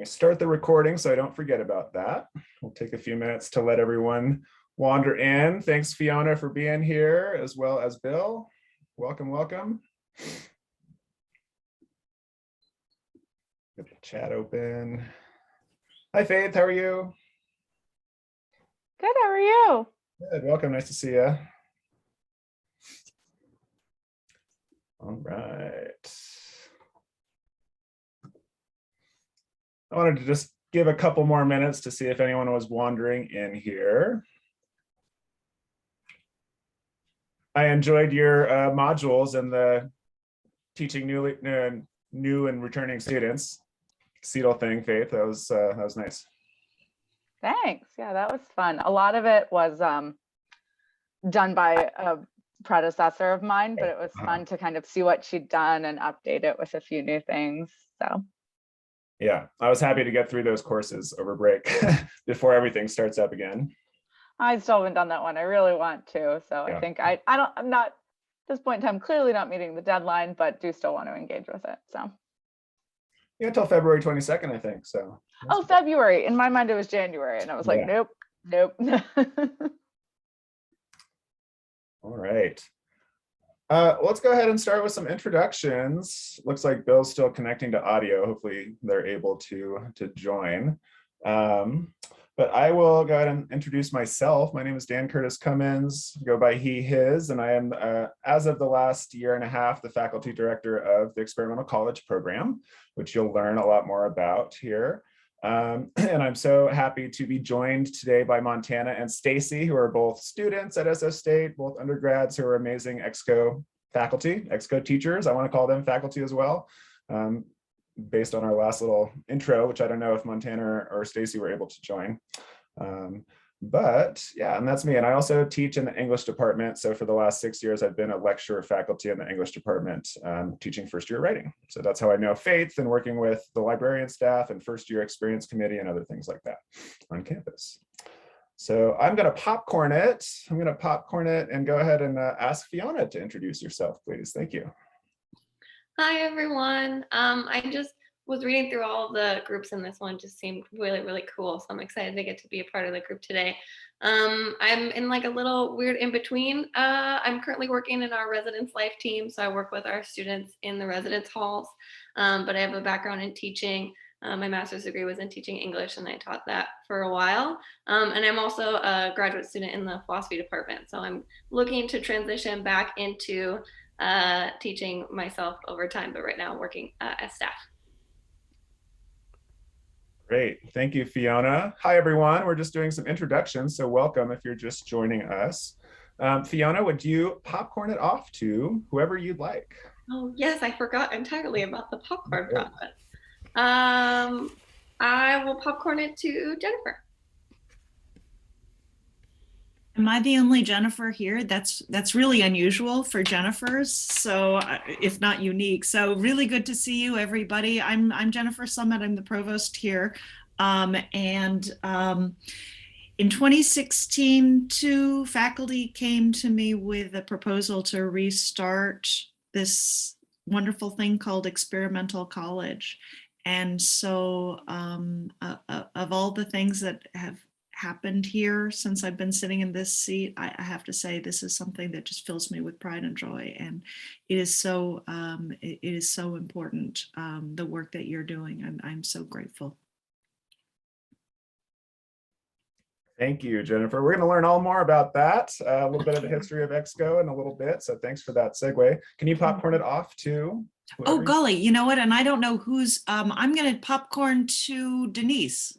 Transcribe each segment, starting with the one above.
I start the recording so I don't forget about that. We'll take a few minutes to let everyone wander in. Thanks, Fiona, for being here, as well as Bill. Welcome, welcome. Get the chat open. Hi, Faith, how are you? Good, how are you? Good, welcome, nice to see you. All right. I wanted to just give a couple more minutes to see if anyone was wandering in here. I enjoyed your modules and the teaching new and returning students. CETL thing, Faith, that was nice. Thanks. Yeah, that was fun. A lot of it was done by a predecessor of mine, but it was fun to kind of see what she'd done and update it with a few new things. So yeah, I was happy to get through those courses over break before everything starts up again. I still haven't done that one. I really want to. So yeah. I think I'm not at this point in time, clearly not meeting the deadline, but do still want to engage with it. So yeah, until February 22nd, I think. So February. In my mind, it was January, and I was like, nope. All right. Let's go ahead and start with some introductions. Looks like Bill's still connecting to audio. Hopefully they're able to join. But I will go ahead and introduce myself. My name is Dan Curtis Cummins, go by he, his, and I am, as of the last year and a half, the faculty director of the Experimental College program, which you'll learn a lot more about here. And I'm so happy to be joined today by Montana and Stacy, who are both students at SF State, both undergrads who are amazing EXCO faculty, EXCO teachers. I want to call them faculty as well. Based on our last little intro, which I don't know if Montana or Stacy were able to join. But yeah, and that's me. And I also teach in the English department. So for the last 6 years, I've been a lecturer faculty in the English department, teaching first year writing. So that's how I know Faith and working with the librarian staff and first year experience committee and other things like that on campus. So I'm going to popcorn it. And go ahead and ask Fiona to introduce yourself, please. Thank you. Hi, everyone. I just was reading through all of the groups and this one just seemed really, really cool. So I'm excited to get to be a part of the group today. I'm in like a little weird in between. I'm currently working in our residence life team. So I work with our students in the residence halls, but I have a background in teaching. My master's degree was in teaching English and I taught that for a while. And I'm also a graduate student in the philosophy department. So I'm looking to transition back into teaching myself over time, but right now I'm working as staff. Great, thank you, Fiona. Hi, everyone. We're just doing some introductions, so welcome if you're just joining us. Fiona, would you popcorn it off to whoever you'd like? Oh, yes, I forgot entirely about the popcorn process. I will popcorn it to Jennifer. Am I the only Jennifer here? That's really unusual for Jennifers, so if not unique. So really good to see you, everybody. I'm Jennifer Summit. I'm the provost here, in 2016, two faculty came to me with a proposal to restart this wonderful thing called Experimental College, and so of all the things that have happened here since I've been sitting in this seat, I have to say this is something that just fills me with pride and joy, and it is so important, the work that you're doing. I'm so grateful. Thank you, Jennifer. We're going to learn all more about that, a little bit of the history of EXCO in a little bit, so thanks for that segue. Can you popcorn it off to oh golly, you know what, and I don't know who's I'm going to popcorn to Denise.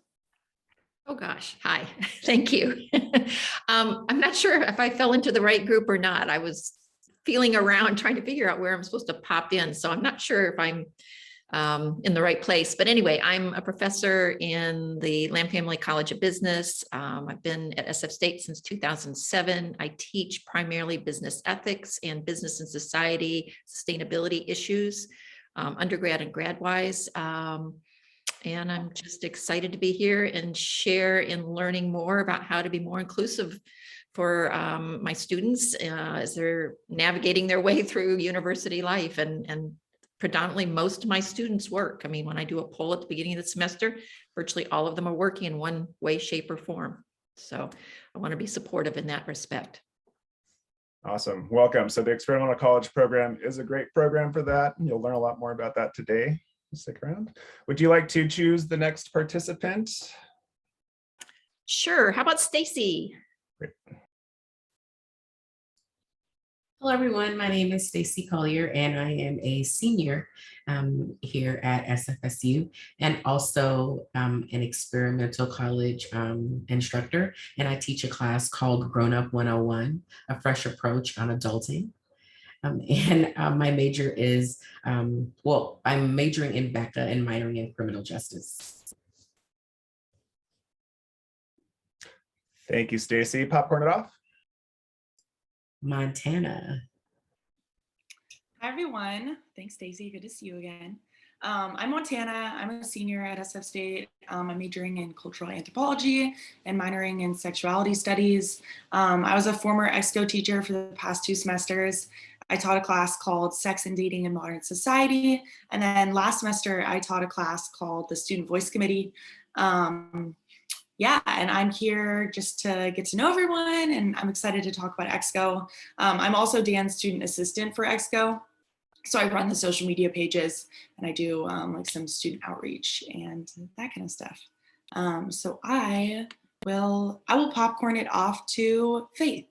Oh gosh, hi, thank you. I'm not sure if I fell into the right group or not. I was feeling around trying to figure out where I'm supposed to pop in. So I'm not sure if I'm in the right place. But anyway, I'm a professor in the Lamb Family College of Business. I've been at SF State since 2007. I teach primarily business ethics and business and society sustainability issues, undergrad and grad-wise. And I'm just excited to be here and share in learning more about how to be more inclusive for my students as they're navigating their way through university life and predominantly most of my students work. I mean, when I do a poll at the beginning of the semester, virtually all of them are working in one way, shape, or form. So I want to be supportive in that respect. Awesome. Welcome. So the Experimental College program is a great program for that. You'll learn a lot more about that today. Stick around. Would you like to choose the next participant? Sure. How about Stacy? Great. Hello, everyone. My name is Stacy Collier, and I am a senior here at SFSU, and also an experimental college instructor. And I teach a class called Grown Up 101, a fresh approach on adulting. My major is, well, I'm majoring in BECA and minoring in criminal justice. Thank you, Stacy. Popcorn it off. Montana. Hi, everyone. Thanks, Stacey. Good to see you again. I'm Montana. I'm a senior at SF State. I'm majoring in cultural anthropology and minoring in sexuality studies. I was a former EXCO teacher for the past 2 semesters. I taught a class called Sex and Dating in Modern Society. And then last semester, I taught a class called the Student Voice Committee. Yeah, and I'm here just to get to know everyone, and I'm excited to talk about EXCO. I'm also Dan's student assistant for EXCO. So I run the social media pages, and I do like some student outreach and that kind of stuff. So I will popcorn it off to Faith.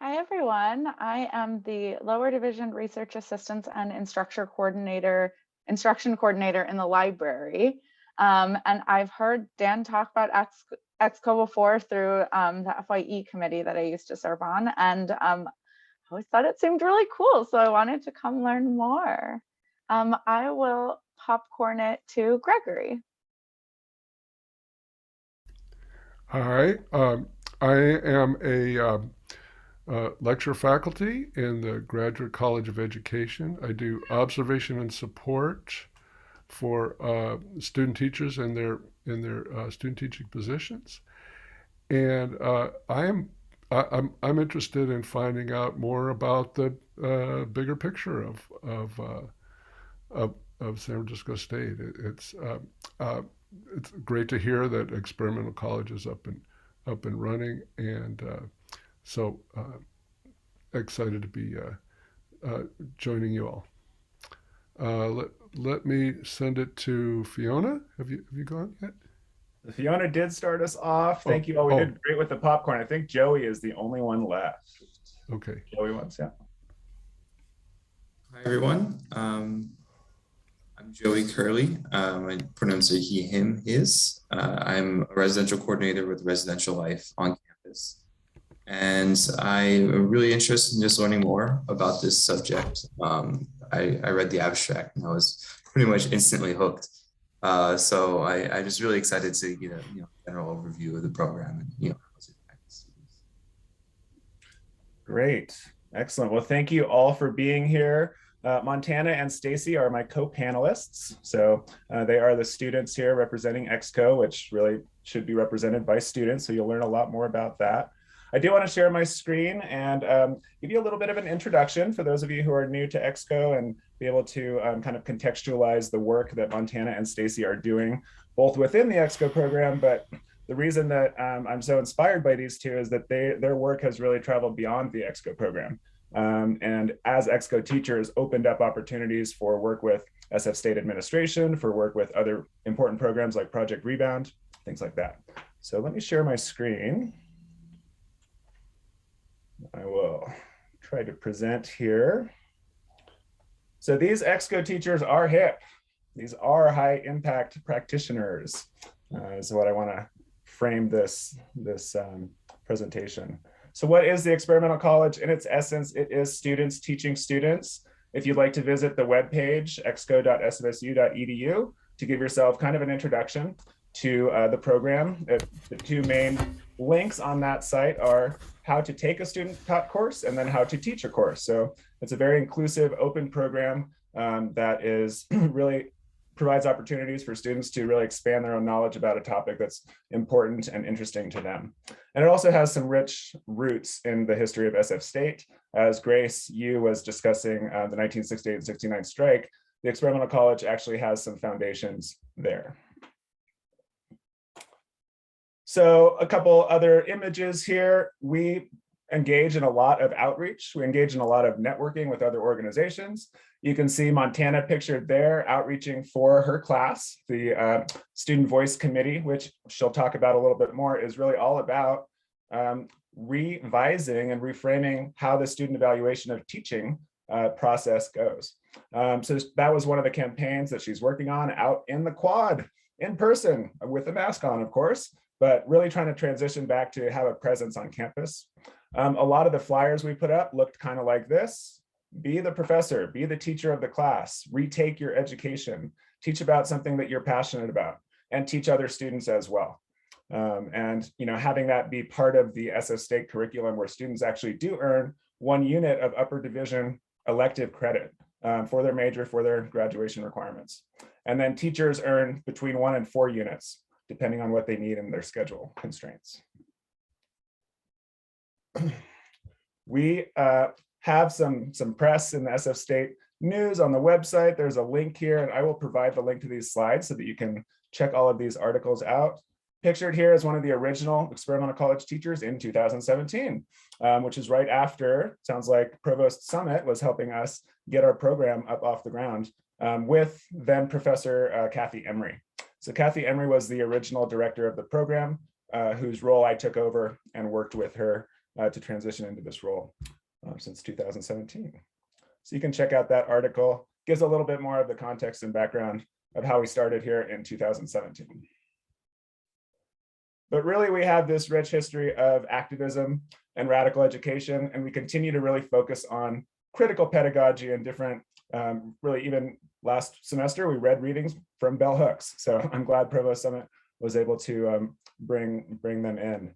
Hi, everyone. I am the lower division research assistant and instruction coordinator in the library. And I've heard Dan talk about EXCO before through the FYE committee that I used to serve on. And I always thought it seemed really cool. So I wanted to come learn more. I will popcorn it to Gregory. Hi, I am a lecture faculty in the Graduate College of Education. I do observation and support for student teachers in their student teaching positions, and I'm interested in finding out more about the bigger picture of San Francisco State. It's great to hear that Experimental College is up and running, and so excited to be joining you all. Let me send it to Fiona. Have you gone yet? Fiona did start us off. Thank you all. We did great with the popcorn. I think Joey is the only one left. Okay. Joey wants, yeah. Hi, everyone. I'm Joey Curley. My pronouns are he, him, his. I'm a residential coordinator with Residential Life on campus. And I'm really interested in just learning more about this subject. I read the abstract and I was pretty much instantly hooked. So I'm just really excited to get a general overview of the program and how's it impact students. Great, excellent. Well, thank you all for being here. Montana and Stacy are my co-panelists. So they are the students here representing EXCO, which really should be represented by students. So you'll learn a lot more about that. I do want to share my screen and give you a little bit of an introduction for those of you who are new to EXCO and be able to kind of contextualize the work that Montana and Stacy are doing, both within the EXCO program, but the reason that I'm so inspired by these two is that their work has really traveled beyond the EXCO program. And as EXCO teachers opened up opportunities for work with SF State administration, for work with other important programs like Project Rebound, things like that. So let me share my screen. I will try to present here. So these EXCO teachers are hip. These are high impact practitioners. Is what I want to frame this presentation. So what is the Experimental College? In its essence, it is students teaching students. If you'd like to visit the webpage, exco.sfsu.edu, to give yourself kind of an introduction to the program. The two main links on that site are how to take a student taught course and then how to teach a course. So it's a very inclusive, open program that is really provides opportunities for students to really expand their own knowledge about a topic that's important and interesting to them. And it also has some rich roots in the history of SF State. As Grace Yu was discussing the 1968-69 strike, the Experimental College actually has some foundations there. So a couple other images here. We engage in a lot of outreach. We engage in a lot of networking with other organizations. You can see Montana pictured there, outreaching for her class. The Student Voice Committee, which she'll talk about a little bit more, is really all about revising and reframing how the student evaluation of teaching process goes. So that was one of the campaigns that she's working on out in the quad, in person, with the mask on, of course, but really trying to transition back to have a presence on campus. A lot of the flyers we put up looked kind of like this. Be the professor, be the teacher of the class, retake your education, teach about something that you're passionate about, and teach other students as well. And having that be part of the SF State curriculum where students actually do earn 1 unit of upper division elective credit for their major, for their graduation requirements. And then teachers earn between 1 and 4 units, depending on what they need in their schedule constraints. We have some press in the SF State news on the website. There's a link here, and I will provide the link to these slides so that you can check all of these articles out. Pictured here is one of the original experimental college teachers in 2017, which is right after, sounds like Provost Summit was helping us get our program up off the ground with then Professor Kathy Emery. So Kathy Emery was the original director of the program, whose role I took over and worked with her to transition into this role since 2017. So you can check out that article. Gives a little bit more of the context and background of how we started here in 2017. But really, we have this rich history of activism and radical education, and we continue to really focus on critical pedagogy and different, really even last semester, we read readings from bell hooks. So I'm glad Provost Summit was able to bring them in.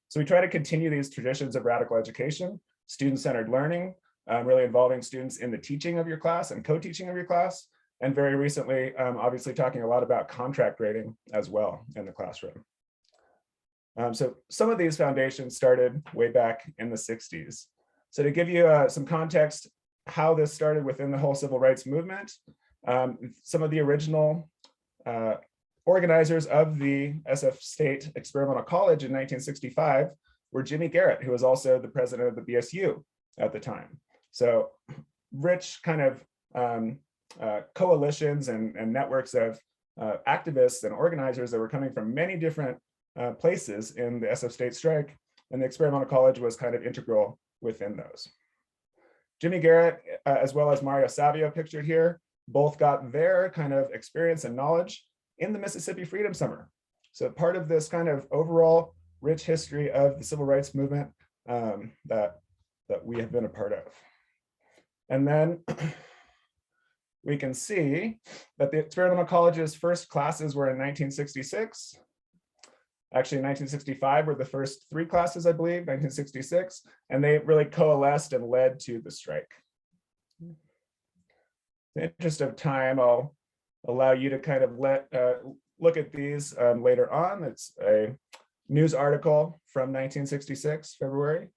So we try to continue these traditions of radical education, student-centered learning, really involving students in the teaching of your class and co-teaching of your class. And very recently, obviously talking a lot about contract grading as well in the classroom. So some of these foundations started way back in the 60s. So to give you some context, how this started within the whole civil rights movement, some of the original organizers of the SF State Experimental College in 1965 were Jimmy Garrett, who was also the president of the BSU at the time. So rich kind of coalitions and networks of activists and organizers that were coming from many different places in the SF State strike, and the Experimental College was kind of integral within those. Jimmy Garrett, as well as Mario Savio pictured here, both got their kind of experience and knowledge in the Mississippi Freedom Summer. So part of this kind of overall rich history of the civil rights movement that we have been a part of. And then we can see that the Experimental College's first classes were in 1966. Actually, 1965 were the first 3 classes, I believe, 1966, and they really coalesced and led to the strike. In the interest of time, I'll allow you to kind of look at these later on. It's a news article from 1966, February.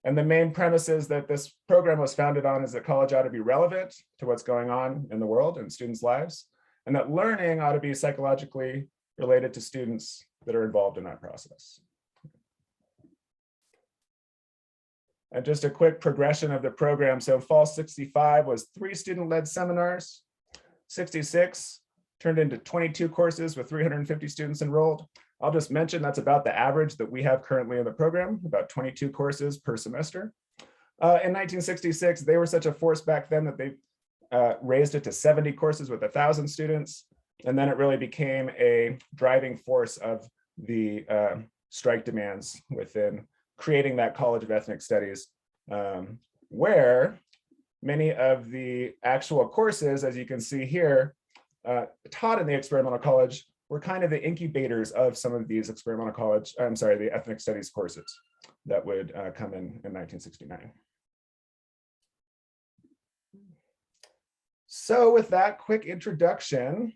And the main premise is that this program was founded on is that college ought to be relevant to what's going on in the world and students' lives, and that learning ought to be psychologically related to students that are involved in that process. And just a quick progression of the program. So fall 65 was 3 student-led seminars. 66 turned into 22 courses with 350 students enrolled. I'll just mention that's about the average that we have currently in the program, about 22 courses per semester. In 1966, they were such a force back then that they raised it to 70 courses with 1,000 students. And then it really became a driving force of the strike demands within creating that College of Ethnic Studies, where many of the actual courses, as you can see here, taught in the Experimental College were kind of the incubators of some of these Experimental College, I'm sorry, the Ethnic Studies courses that would come in 1969. So with that quick introduction,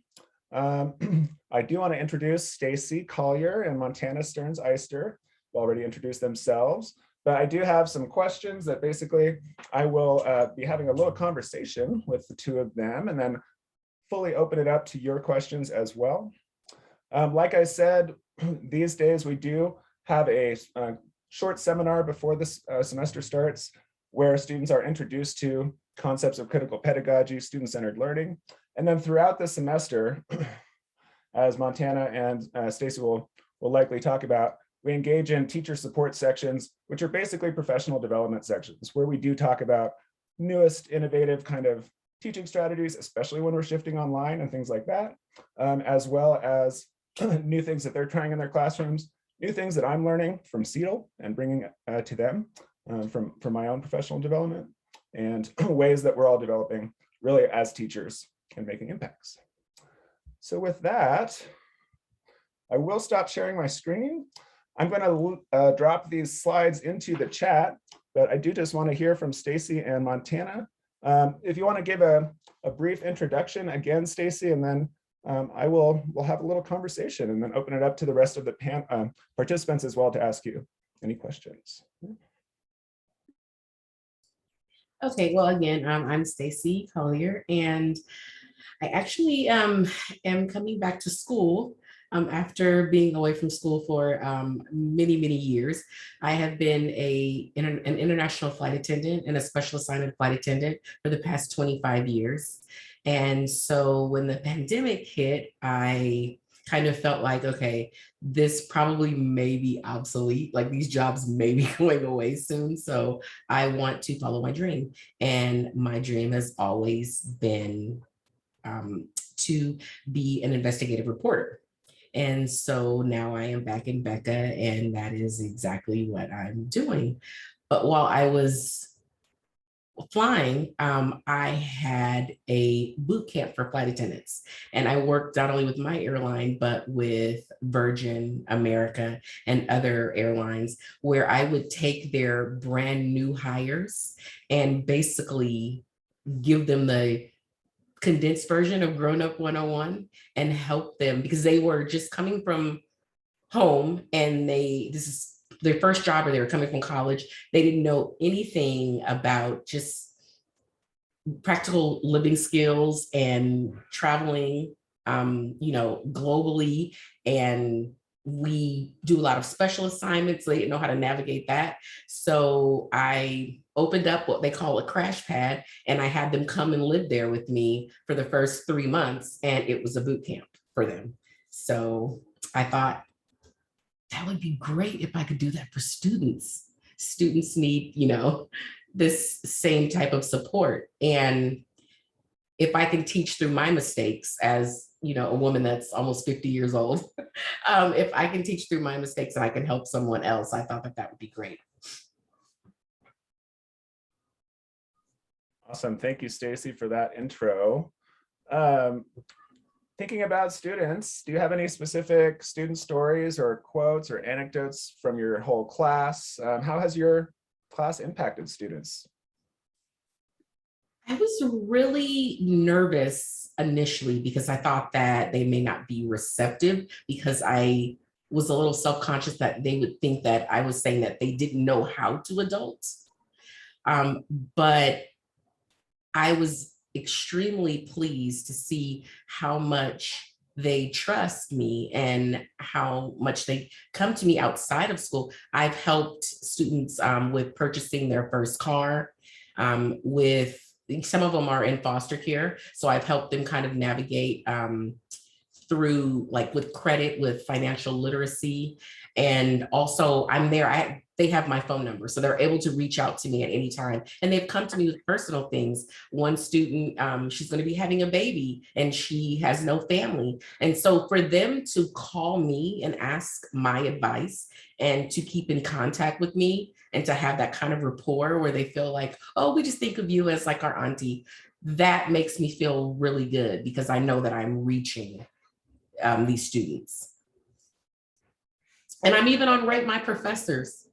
I do want to introduce Stacy Collier and Montana Stearns Eister, who already introduced themselves, but I do have some questions that basically I will be having a little conversation with the two of them and then fully open it up to your questions as well. Like I said, these days we do have a short seminar before this semester starts where students are introduced to concepts of critical pedagogy, student-centered learning. And then throughout the semester, as Montana and Stacy will likely talk about, we engage in teacher support sections, which are basically professional development sections, where we do talk about newest innovative kind of teaching strategies, especially when we're shifting online and things like that, as well as new things that they're trying in their classrooms, new things that I'm learning from CETL and bringing to them from my own professional development, and ways that we're all developing really as teachers and making impacts. So with that, I will stop sharing my screen. I'm going to drop these slides into the chat, but I do just want to hear from Stacy and Montana. If you want to give a brief introduction again, Stacy, and then we'll have a little conversation and then open it up to the rest of the participants as well to ask you any questions. Okay, well, again, I'm Stacy Collier, and I actually am coming back to school after being away from school for many, many years. I have been an international flight attendant and a special assignment flight attendant for the past 25 years. And so when the pandemic hit, I kind of felt like, okay, this probably may be obsolete, like these jobs may be going away soon. So I want to follow my dream. And my dream has always been to be an investigative reporter. And so now I am back in Becca, and that is exactly what I'm doing. But while I was flying, I had a boot camp for flight attendants. And I worked not only with my airline, but with Virgin America and other airlines, where I would take their brand new hires and basically give them the condensed version of Grown Up 101 and help them, because they were just coming from home and this is their first job, or they were coming from college. They didn't know anything about just practical living skills and traveling, globally. And we do a lot of special assignments. They didn't know how to navigate that. So I opened up what they call a crash pad, and I had them come and live there with me for the first 3 months, and it was a boot camp for them. So I thought that would be great if I could do that for students. Students need, this same type of support. And if I can teach through my mistakes as, a woman that's almost 50 years old, if I can teach through my mistakes and I can help someone else, I thought that would be great. Awesome. Thank you, Stacy, for that intro. Thinking about students, do you have any specific student stories or quotes or anecdotes from your whole class? How has your class impacted students? I was really nervous initially because I thought that they may not be receptive, because I was a little self-conscious that they would think that I was saying that they didn't know how to adult. But I was extremely pleased to see how much they trust me and how much they come to me outside of school. I've helped students with purchasing their first car, with some of them are in foster care. So I've helped them kind of navigate through, like, with credit, with financial literacy. And also I'm there, they have my phone number, so they're able to reach out to me at any time. And they've come to me with personal things. One student, she's going to be having a baby and she has no family. And so for them to call me and ask my advice and to keep in contact with me and to have that kind of rapport where they feel like, oh, we just think of you as like our auntie, that makes me feel really good, because I know that I'm reaching these students. And I'm even on Rate My Professors.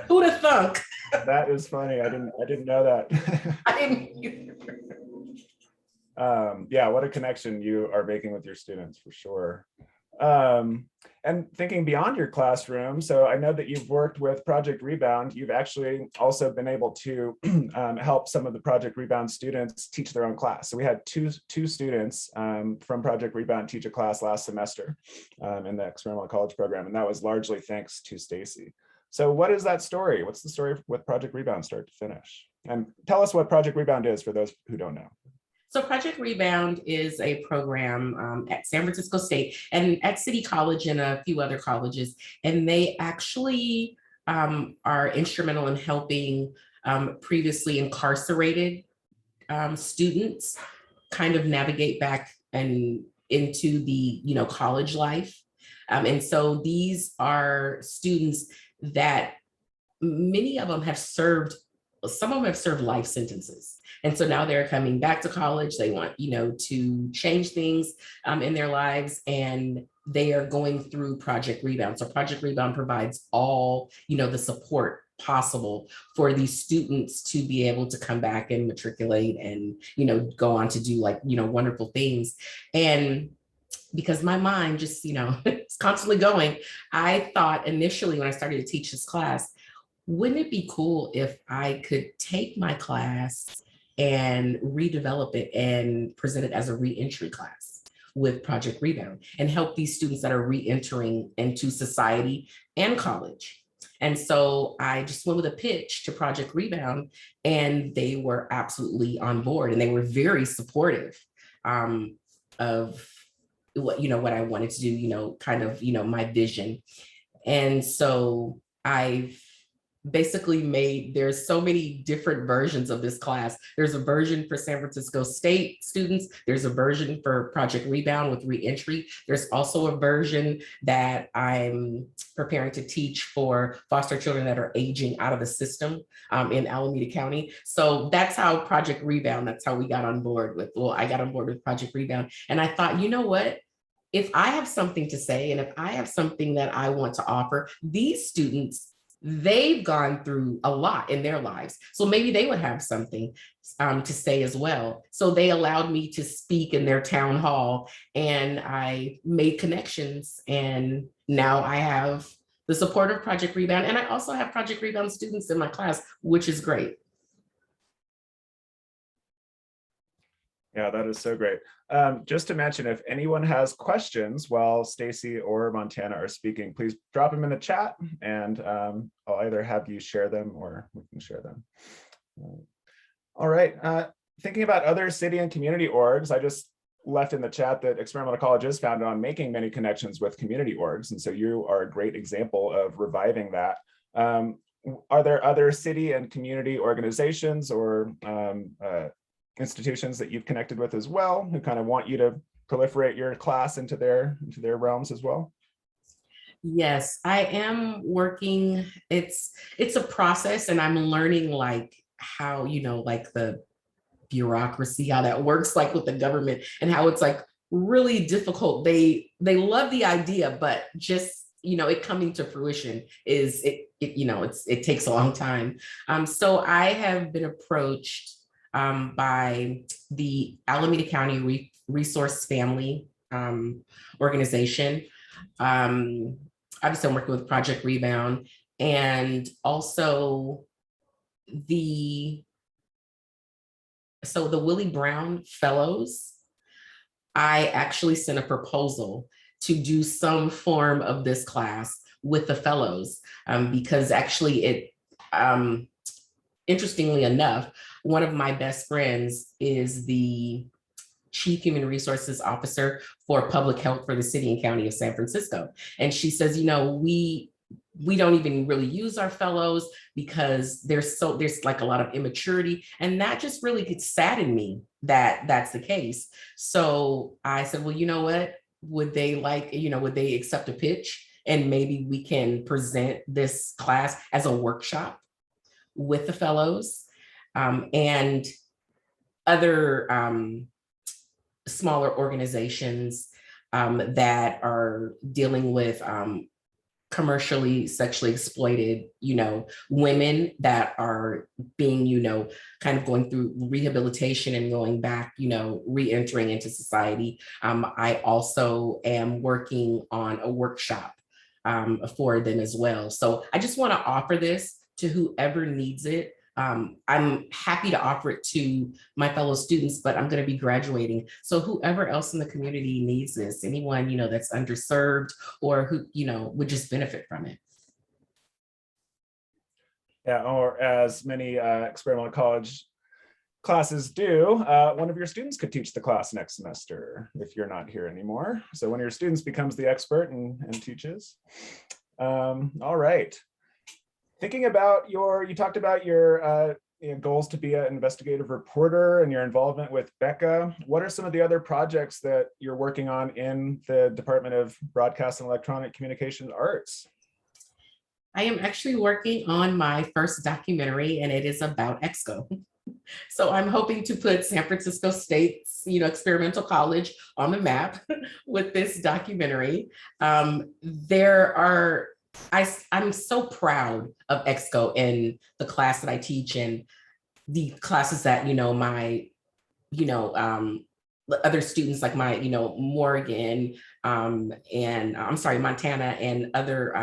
Who'd have thunk? That is funny. I didn't know that. I didn't. Yeah, what a connection you are making with your students for sure. And thinking beyond your classroom, so I know that you've worked with Project Rebound. You've actually also been able to help some of the Project Rebound students teach their own class. So we had two students from Project Rebound teach a class last semester in the experimental college program, and that was largely thanks to Stacy. So what is that story? What's the story with Project Rebound start to finish? And tell us what Project Rebound is for those who don't know. So Project Rebound is a program at San Francisco State and at City College and a few other colleges. And they actually are instrumental in helping previously incarcerated students kind of navigate back and into the college life. And so these are students that many of them have served, some of them have served life sentences. And so now they're coming back to college. They want, to change things in their lives, and they are going through Project Rebound. So Project Rebound provides all, the support possible for these students to be able to come back and matriculate and, go on to do wonderful things. And because my mind just, it's constantly going, I thought initially when I started to teach this class, wouldn't it be cool if I could take my class and redevelop it and present it as a re-entry class with Project Rebound and help these students that are re-entering into society and college? And so I just went with a pitch to Project Rebound, and they were absolutely on board, and they were very supportive of what I wanted to do, kind of, my vision. And so I've basically there's so many different versions of this class. There's a version for San Francisco State students. There's a version for Project Rebound with reentry. There's also a version that I'm preparing to teach for foster children that are aging out of the system in Alameda County. So that's how Project Rebound, that's how we got on board with, I got on board with Project Rebound. And I thought, you know what? If I have something to say, and if I have something that I want to offer, these students, they've gone through a lot in their lives. So maybe they would have something to say as well. So they allowed me to speak in their town hall, and I made connections. And now I have the support of Project Rebound. And I also have Project Rebound students in my class, which is great. Yeah, that is so great. Just to mention, if anyone has questions while Stacy or Montana are speaking, please drop them in the chat, and I'll either have you share them or we can share them. All right, thinking about other city and community orgs, I just left in the chat that Experimental College is founded on making many connections with community orgs, and so you are a great example of reviving that. Are there other city and community organizations or institutions that you've connected with as well, who kind of want you to proliferate your class into their realms as well? Yes, I am working. It's a process, and I'm learning how, the bureaucracy, how that works, with the government, and how it's really difficult. They love the idea, but just, it coming to fruition it takes a long time. So I have been approached by the Alameda County Resource Family organization. Obviously, I'm working with Project Rebound, and also the Willie Brown Fellows. I actually sent a proposal to do some form of this class with the fellows because actually interestingly enough, one of my best friends is the Chief Human Resources Officer for Public Health for the City and County of San Francisco. And she says, we don't even really use our fellows because there's a lot of immaturity. And that just really saddened me that that's the case. So I said, well, you know what? Would they would they accept a pitch? And maybe we can present this class as a workshop with the fellows and other smaller organizations that are dealing with commercially sexually exploited, women that are being, kind of going through rehabilitation and going back, re-entering into society. I also am working on a workshop for them as well. So I just want to offer this to whoever needs it. I'm happy to offer it to my fellow students, but I'm going to be graduating. So whoever else in the community needs this, anyone, that's underserved or who, would just benefit from it. Yeah, or as many experimental college classes do, one of your students could teach the class next semester if you're not here anymore. So one of your students becomes the expert and teaches. All right. Thinking about you talked about your goals to be an investigative reporter and your involvement with Becca. What are some of the other projects that you're working on in the Department of Broadcast and Electronic Communications Arts? I am actually working on my first documentary, and it is about EXCO. So I'm hoping to put San Francisco State's, experimental college on the map with this documentary. I'm so proud of EXCO and the class that I teach and the classes that, my, other students like my, Morgan, and I'm sorry, Montana and other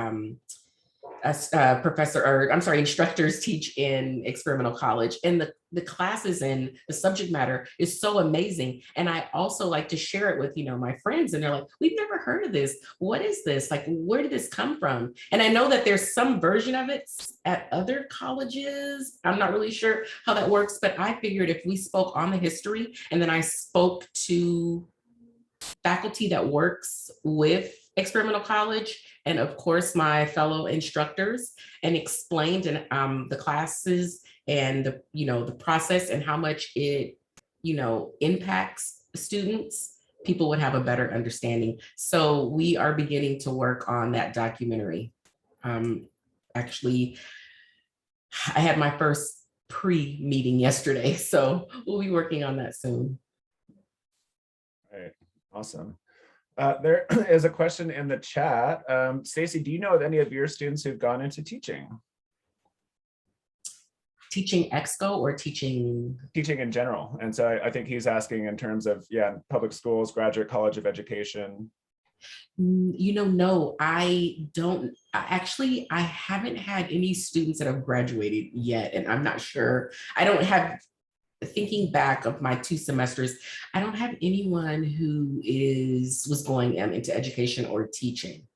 instructors teach in experimental college, and the classes and the subject matter is so amazing. And I also like to share it with, my friends, and they're like, we've never heard of this. What is this? Like, where did this come from? And I know that there's some version of it at other colleges. I'm not really sure how that works, but I figured if we spoke on the history and then I spoke to faculty that works with experimental college, and of course my fellow instructors, and explained the classes and the process and how much it impacts students, people would have a better understanding. So we are beginning to work on that documentary. Actually, I had my first pre-meeting yesterday, so we'll be working on that soon. All right, awesome. There is a question in the chat. Stacy, do you know of any of your students who've gone into teaching? Teaching EXCO or teaching? Teaching in general. And so I think he's asking in terms of, public schools, graduate college of education. No, I don't. Actually, I haven't had any students that have graduated yet, and I'm not sure. I don't have, thinking back of my 2 semesters, I don't have anyone who was going into education or teaching.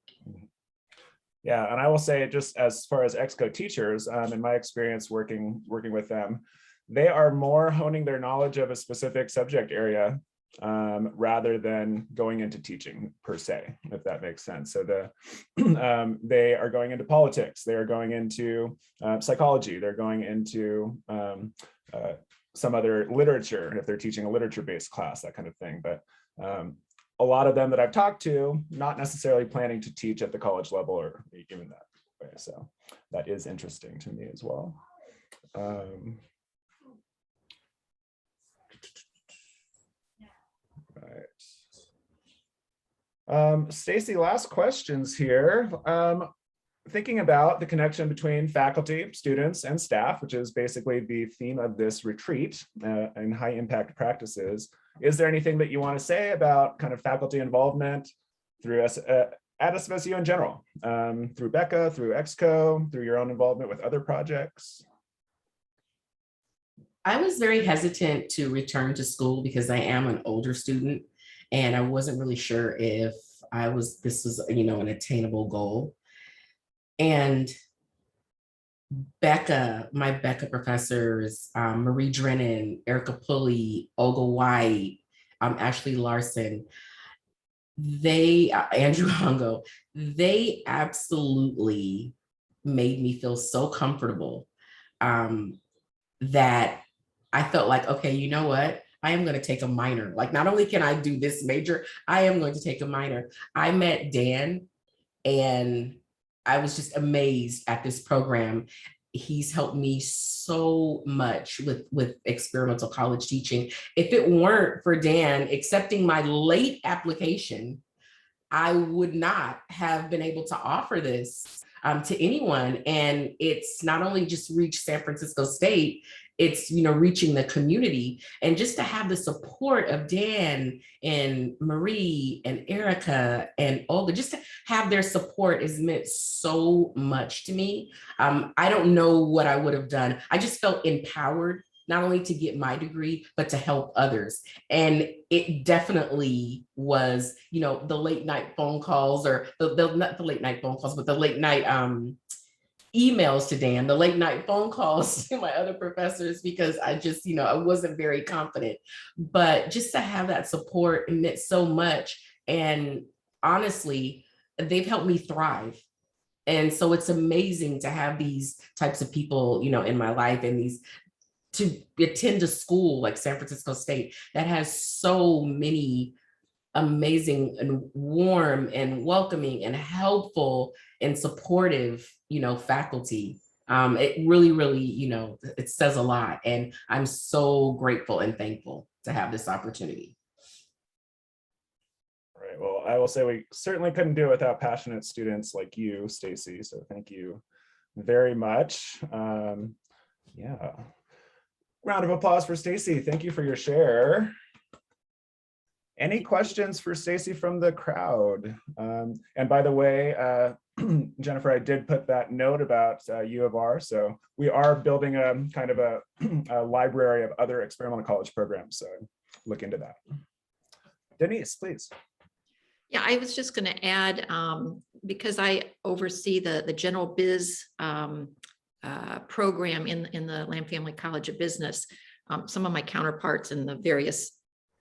Yeah, and I will say, just as far as EXCO teachers, in my experience working with them, they are more honing their knowledge of a specific subject area rather than going into teaching per se, if that makes sense. So they are going into politics, they are going into psychology, they're going into some other literature, if they're teaching a literature-based class, that kind of thing. But a lot of them that I've talked to, not necessarily planning to teach at the college level or even that way. So that is interesting to me as well. Right. Stacy, last questions here. Thinking about the connection between faculty, students, and staff, which is basically the theme of this retreat and high impact practices. Is there anything that you want to say about kind of faculty involvement through at SFSU in general, through Becca, through EXCO, through your own involvement with other projects? I was very hesitant to return to school because I am an older student, and I wasn't really sure if this was, an attainable goal. And my Becca professors, Marie Drennan, Erica Pulley, Olga White, Ashley Larson, Andrew Hongo, they absolutely made me feel so comfortable that I felt like, okay, you know what? I am going to take a minor. Like, not only can I do this major, I am going to take a minor. I met Dan, and I was just amazed at this program. He's helped me so much with experimental college teaching. If it weren't for Dan accepting my late application, I would not have been able to offer this to anyone. And it's not only just reach San Francisco State, it's, reaching the community. And just to have the support of Dan and Marie and Erica and Olga, just to have their support has meant so much to me. I don't know what I would have done. I just felt empowered, not only to get my degree, but to help others. And it definitely was, the late night phone calls, or not the late night phone calls, but the late night emails to Dan, the late night phone calls to my other professors, because I just, I wasn't very confident. But just to have that support meant so much. And honestly, they've helped me thrive. And so it's amazing to have these types of people, in my life, and to attend a school like San Francisco State that has so many amazing and warm and welcoming and helpful and supportive, faculty. It really, really, it says a lot. And I'm so grateful and thankful to have this opportunity. All right. Well, I will say we certainly couldn't do it without passionate students like you, Stacy. So thank you very much. Yeah. Round of applause for Stacy. Thank you for your share. Any questions for Stacy from the crowd? And by the way, Jennifer, I did put that note about U of R. So we are building a kind of a library of other experimental college programs. So look into that. Denise, please. Yeah, I was just going to add, because I oversee the general biz program in the Lamb Family College of Business. Some of my counterparts in the various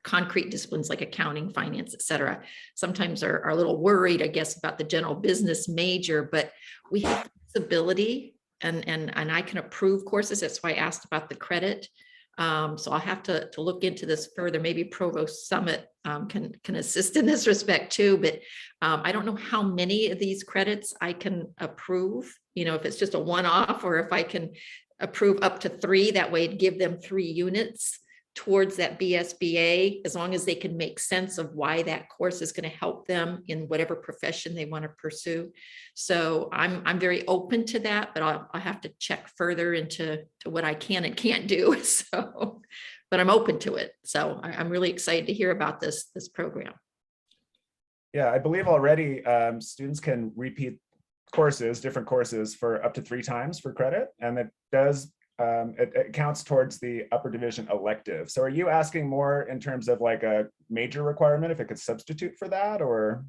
concrete disciplines like accounting, finance, et cetera, sometimes are a little worried, I guess, about the general business major, but we have flexibility and I can approve courses. That's why I asked about the credit. So I'll have to look into this further. Maybe Provost Summit can assist in this respect too, but I don't know how many of these credits I can approve, if it's just a one-off, or if I can approve up to 3, that way it'd give them 3 units towards that BSBA, as long as they can make sense of why that course is going to help them in whatever profession they want to pursue. So I'm very open to that, but I'll have to check further into what I can and can't do. So, but I'm open to it. So I'm really excited to hear about this program. Yeah, I believe already students can repeat courses, different courses, for up to 3 times for credit, and it does it counts towards the upper division elective. So are you asking more in terms of like a major requirement, if it could substitute for that, or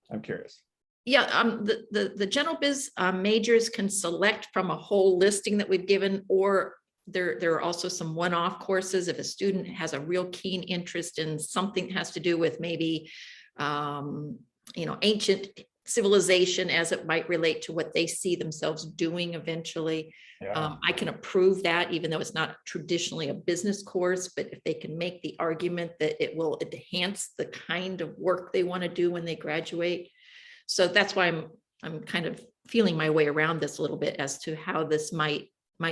I'm curious? Yeah, the general biz majors can select from a whole listing that we've given, or there are also some one-off courses if a student has a real keen interest in something that has to do with maybe ancient civilization as it might relate to what they see themselves doing eventually. Yeah. I can approve that, even though it's not traditionally a business course, but if they can make the argument that it will enhance the kind of work they want to do when they graduate. So that's why I'm kind of feeling my way around this a little bit as to how this might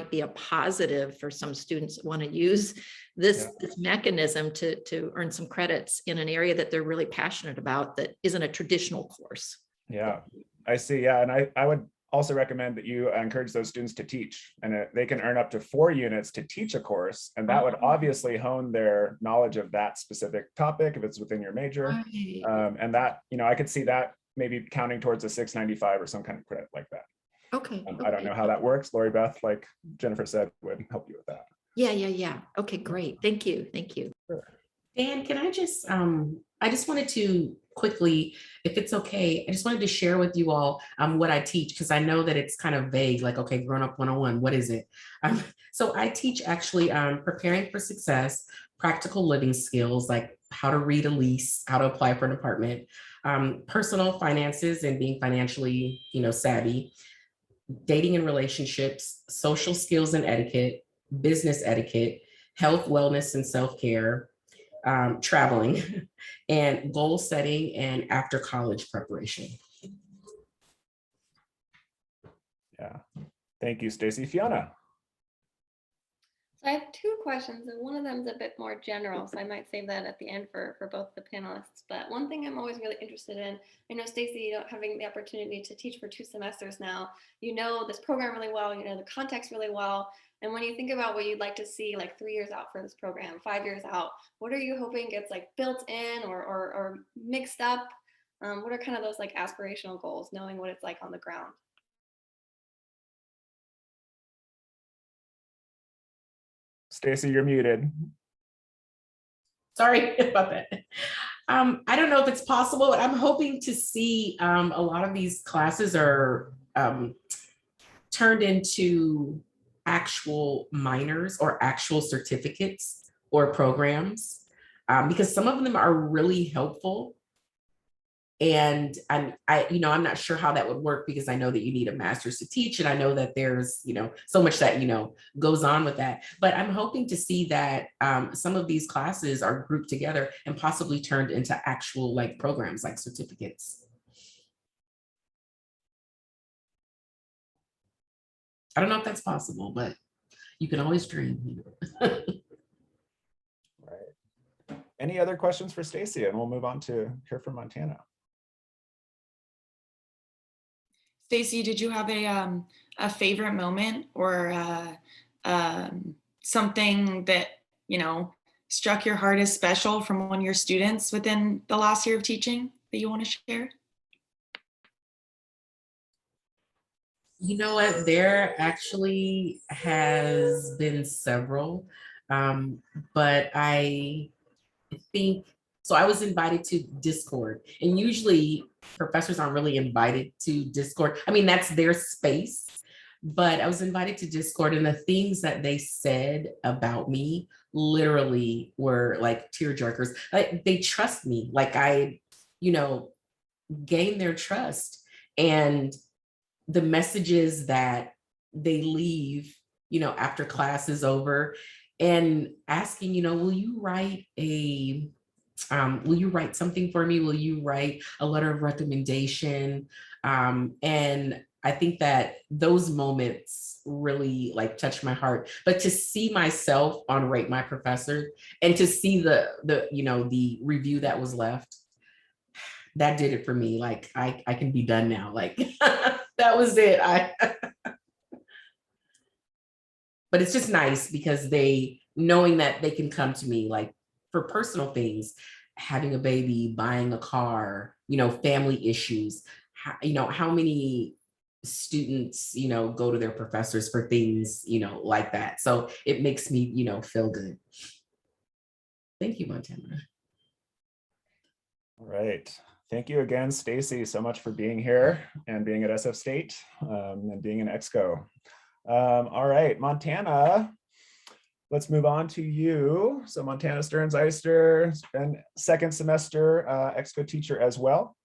be a positive for some students that want to use this mechanism to earn some credits in an area that they're really passionate about that isn't a traditional course. Yeah, I see. Yeah, and I would also recommend that you encourage those students to teach, and they can earn up to 4 units to teach a course, and that would obviously hone their knowledge of that specific topic if it's within your major. Right. And that, I could see that maybe counting towards a 695 or some kind of credit like that. Okay. I don't know how that works. Lori Beth, like Jennifer said, would help you with that. Yeah. Okay, great. Thank you. Sure. Dan, can I just wanted to quickly, if it's okay, I just wanted to share with you all what I teach, because I know that it's kind of vague, like, okay, Grown Up 101, what is it? So I teach actually preparing for success, practical living skills, like how to read a lease, how to apply for an apartment, personal finances and being financially, savvy, dating and relationships, social skills and etiquette, business etiquette, health, wellness, and self-care, traveling, and goal setting and after college preparation. Yeah, thank you, Stacy. Fiona. So I have two questions, and one of them is a bit more general, so I might save that at the end for both the panelists. But one thing I'm always really interested in, I know Stacy, you know, having the opportunity to teach for 2 semesters now, you know this program really well, you know the context really well. And when you think about what you'd like to see like 3 years out for this program, 5 years out, what are you hoping gets like built in or mixed up? What are kind of those like aspirational goals, knowing what it's like on the ground? Stacy, you're muted. Sorry about that. I don't know if it's possible, but I'm hoping to see a lot of these classes are turned into actual minors or actual certificates or programs, because some of them are really helpful. And I'm not sure how that would work, because I know that you need a master's to teach, and I know that there's, so much that, goes on with that. But I'm hoping to see that some of these classes are grouped together and possibly turned into actual like programs, like certificates. I don't know if that's possible, but you can always dream. Right. Any other questions for Stacy? And we'll move on to hear from Montana. Stacy, did you have a favorite moment or something that, struck your heart as special from one of your students within the last year of teaching that you want to share? You know what? There actually has been several, but I think, so I was invited to Discord, and usually professors aren't really invited to Discord. I mean, that's their space, but I was invited to Discord, and the things that they said about me literally were like tear jerkers. Like, they trust me, like I, gained their trust. And the messages that they leave, after class is over, and asking, will you write something for me? Will you write a letter of recommendation? And I think that those moments really like touched my heart. But to see myself on Rate My Professor, and to see the review that was left, that did it for me. Like I can be done now. Like that was it. But it's just nice because knowing that they can come to me like for personal things, having a baby, buying a car, family issues, how many students, go to their professors for things, like that. So it makes me, feel good. Thank you, Montana. All right. Thank you again, Stacy, so much for being here and being at SF State and being in EXCO. All right, Montana, let's move on to you. So Montana Stearns-Eister, been second semester EXCO teacher as well.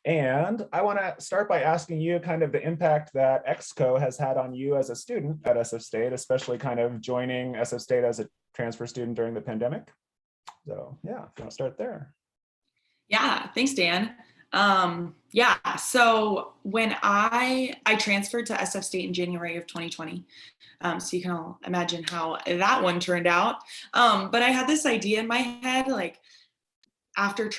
And I want to start by asking you kind of the impact that EXCO has had on you as a student at SF State, especially kind of joining SF State as a transfer student during the pandemic. So yeah, if you want to start there. Yeah, thanks, Dan. So when I transferred to SF State in January of 2020, so you can all imagine how that one turned out. But I had this idea in my head, like after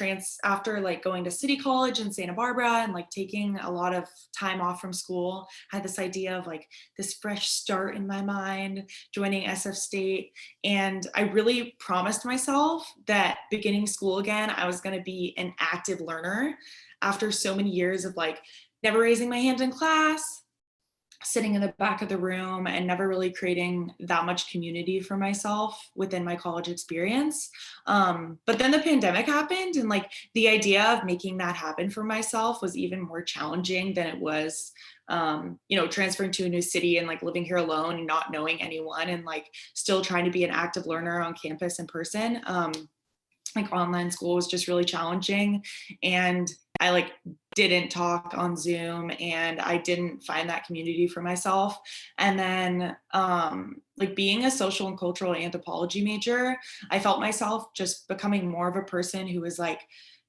like going to City College in Santa Barbara and like taking a lot of time off from school, I had this idea of like this fresh start in my mind, joining SF State. And I really promised myself that beginning school again, I was going to be an active learner after so many years of like never raising my hand in class, sitting in the back of the room, and never really creating that much community for myself within my college experience. But then the pandemic happened, and like the idea of making that happen for myself was even more challenging than it was, transferring to a new city and like living here alone and not knowing anyone, and like still trying to be an active learner on campus in person. Like online school was just really challenging, and I like didn't talk on Zoom, and I didn't find that community for myself. And then like being a social and cultural anthropology major, I felt myself just becoming more of a person who was like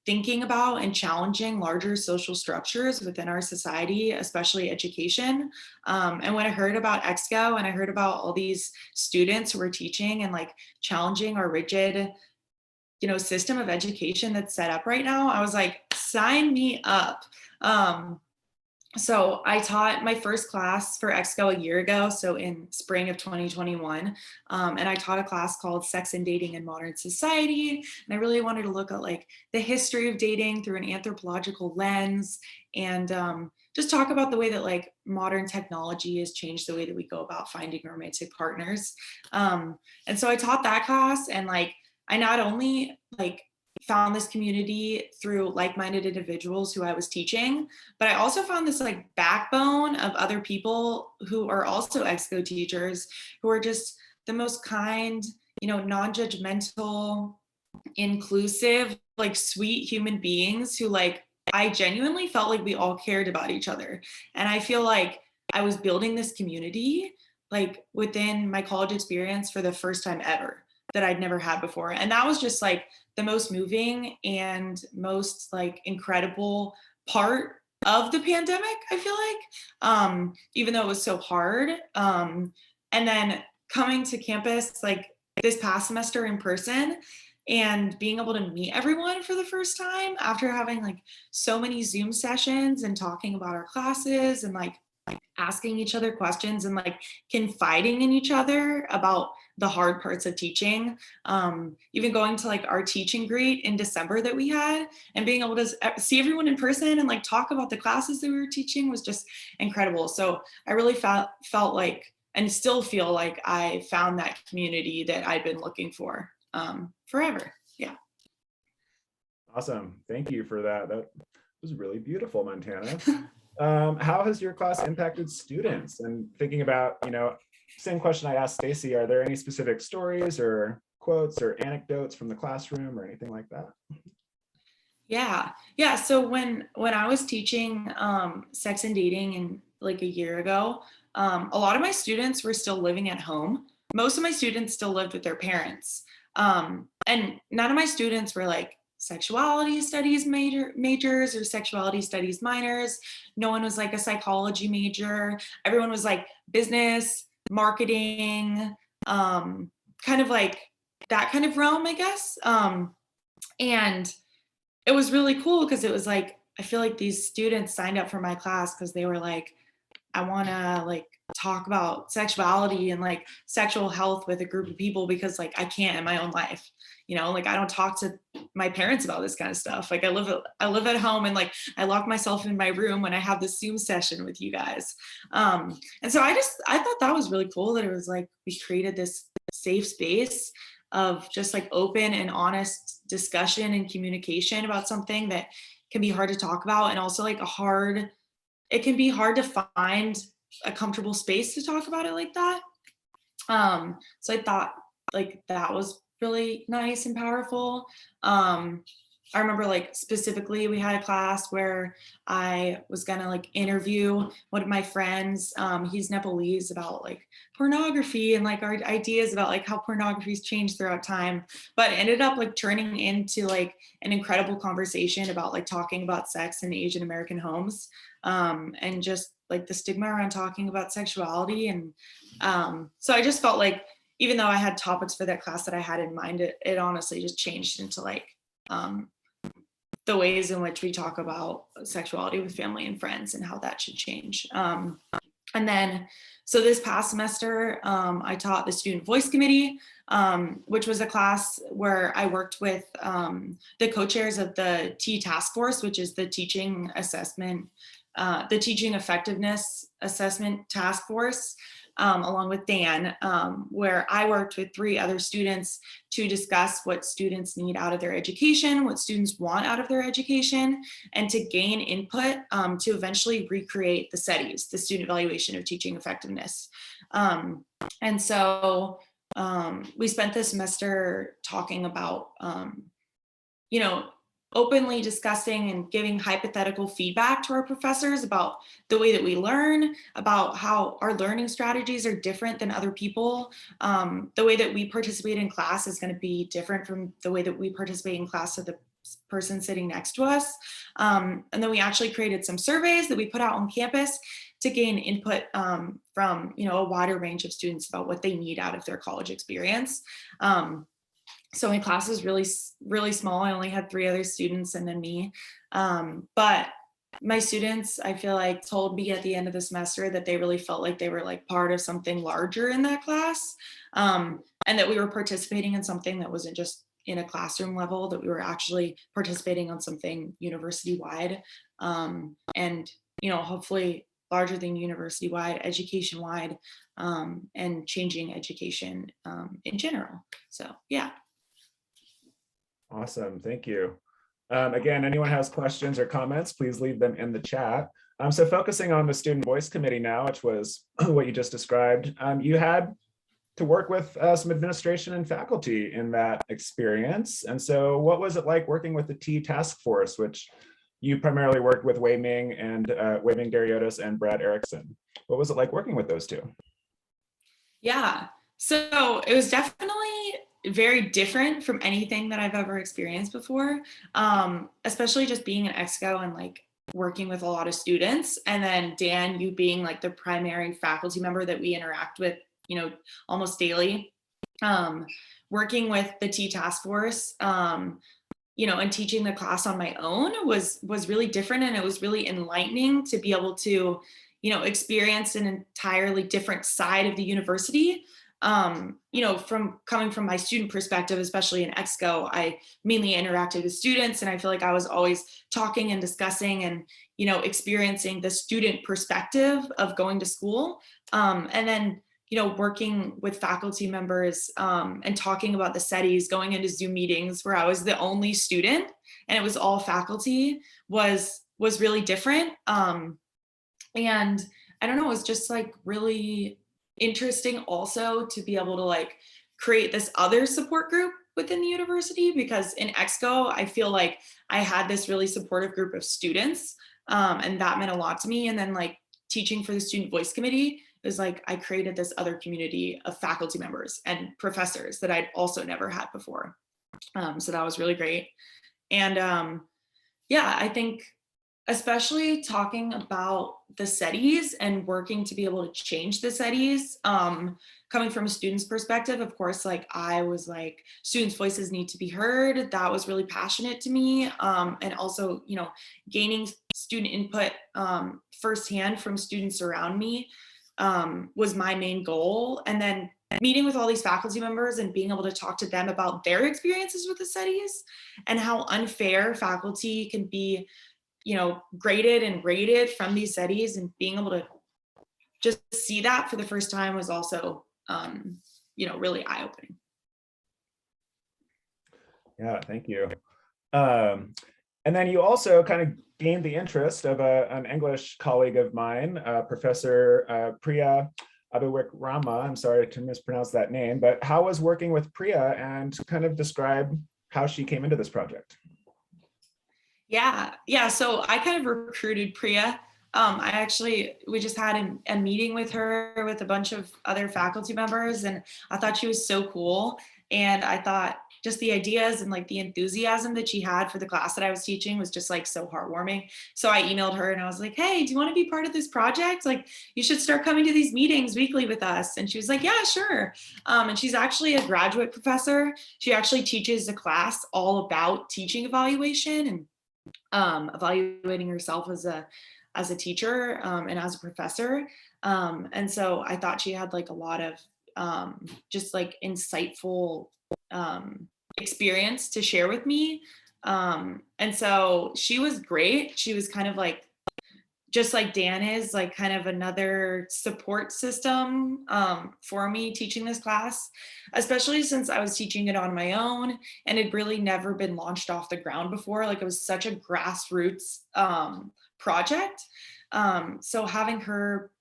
thinking about and challenging larger social structures within our society, especially education. And when I heard about EXCO and I heard about all these students who were teaching and like challenging our rigid, system of education that's set up right now, I was like, sign me up. So I taught my first class for EXCO a year ago, so in spring of 2021, and I taught a class called Sex and Dating in Modern Society, and I really wanted to look at like the history of dating through an anthropological lens, and just talk about the way that like modern technology has changed the way that we go about finding romantic partners. And so I taught that class, and like I not only like found this community through like-minded individuals who I was teaching, but I also found this like backbone of other people who are also EXCO teachers who are just the most kind, non-judgmental, inclusive, like sweet human beings who like, I genuinely felt like we all cared about each other. And I feel like I was building this community like within my college experience for the first time ever that I'd never had before. And that was just like the most moving and most like incredible part of the pandemic, I feel like, even though it was so hard. And then coming to campus like this past semester in person and being able to meet everyone for the first time after having like so many Zoom sessions and talking about our classes and like asking each other questions and like confiding in each other about the hard parts of teaching. Even going to like our teaching greet in December that we had and being able to see everyone in person and like talk about the classes that we were teaching was just incredible. So I really felt like, and still feel like I found that community that I'd been looking for forever. Yeah. Awesome. Thank you for that. That was really beautiful, Montana. How has your class impacted students? And thinking about, same question I asked Stacy, are there any specific stories or quotes or anecdotes from the classroom or anything like that? Yeah. So when I was teaching sex and dating in like a year ago, a lot of my students were still living at home. Most of my students still lived with their parents. And none of my students were like sexuality studies majors or sexuality studies minors. No one was like a psychology major. Everyone was like business, marketing, kind of like that kind of realm, I guess. And it was really cool because it was like, I feel like these students signed up for my class because they were like, I want to like talk about sexuality and like sexual health with a group of people because like I can't in my own life, like I don't talk to my parents about this kind of stuff. Like I live at home and like I lock myself in my room when I have this Zoom session with you guys. And so I thought that was really cool that it was like we created this safe space of just like open and honest discussion and communication about something that can be hard to talk about and also like it can be hard to find a comfortable space to talk about it like that. So I thought like that was really nice and powerful. I remember like specifically we had a class where I was gonna like interview one of my friends. He's Nepalese, about like pornography and like our ideas about like how pornography's changed throughout time, but it ended up like turning into like an incredible conversation about like talking about sex in Asian American homes, and just like the stigma around talking about sexuality. And so I just felt like even though I had topics for that class that I had in mind, it honestly just changed into like the ways in which we talk about sexuality with family and friends and how that should change. And then, so this past semester, I taught the Student Voice Committee, which was a class where I worked with the co-chairs of the T Task Force, which is the teaching effectiveness assessment task force, along with Dan, where I worked with 3 other students to discuss what students need out of their education, what students want out of their education, and to gain input to eventually recreate the SETIs, the Student Evaluation of Teaching Effectiveness. And so we spent this semester talking about, openly discussing and giving hypothetical feedback to our professors about the way that we learn, about how our learning strategies are different than other people. The way that we participate in class is going to be different from the way that we participate in class person sitting next to us. And then we actually created some surveys that we put out on campus to gain input from, a wider range of students about what they need out of their college experience. So my class was really, really small. I only had 3 other students and then me. But my students, I feel like, told me at the end of the semester that they really felt like they were like part of something larger in that class, and that we were participating in something that wasn't just in a classroom level, that we were actually participating on something university wide, and hopefully larger than university wide, education wide, and changing education in general. So yeah. Awesome, thank you. Again, anyone has questions or comments, please leave them in the chat. So focusing on the Student Voice Committee now, which was what you just described, you had to work with some administration and faculty in that experience. And so what was it like working with the T Task Force, which you primarily worked with Wei Ming Dariotis and Brad Erickson? What was it like working with those two? Yeah, so it was definitely very different from anything that I've ever experienced before, especially just being an EXCO and like working with a lot of students. And then Dan, you being like the primary faculty member that we interact with, almost daily. Working with the T Task Force, and teaching the class on my own was really different. And it was really enlightening to be able to, experience an entirely different side of the university. From coming from my student perspective, especially in EXCO, I mainly interacted with students, and I feel like I was always talking and discussing and, experiencing the student perspective of going to school. And then, working with faculty members and talking about the SETIs, going into Zoom meetings where I was the only student and it was all faculty was really different. And I don't know, it was just like really interesting also to be able to like create this other support group within the university, because in EXCO, I feel like I had this really supportive group of students, and that meant a lot to me. And then like teaching for the Student Voice Committee, it was like I created this other community of faculty members and professors that I'd also never had before. So that was really great. And yeah, I think especially talking about the SETIs and working to be able to change the SETIs, coming from a student's perspective, of course, like I was like, students' voices need to be heard. That was really passionate to me. And also, gaining student input firsthand from students around me was my main goal. And then meeting with all these faculty members and being able to talk to them about their experiences with the SETIs and how unfair faculty can be, graded and rated from these SETIs, and being able to just see that for the first time was also, really eye-opening. Yeah, thank you. And then you also kind of gained the interest of an English colleague of mine, Professor Priya Abiwikrama. I'm sorry to mispronounce that name, but how was working with Priya, and kind of describe how she came into this project? Yeah. So I kind of recruited Priya. We just had a meeting with her with a bunch of other faculty members, and I thought she was so cool. And I thought just the ideas and like the enthusiasm that she had for the class that I was teaching was just like so heartwarming. So I emailed her and I was like, hey, do you want to be part of this project? Like, you should start coming to these meetings weekly with us. And she was like, yeah, sure. And she's actually a graduate professor. She actually teaches a class all about teaching evaluation and evaluating herself as a teacher and as a professor. And so I thought she had like a lot of just like insightful experience to share with me. And so she was great. She was kind of like, just like Dan is, like kind of another support system for me teaching this class, especially since I was teaching it on my own and it really never been launched off the ground before. Like, it was such a grassroots project. So having her,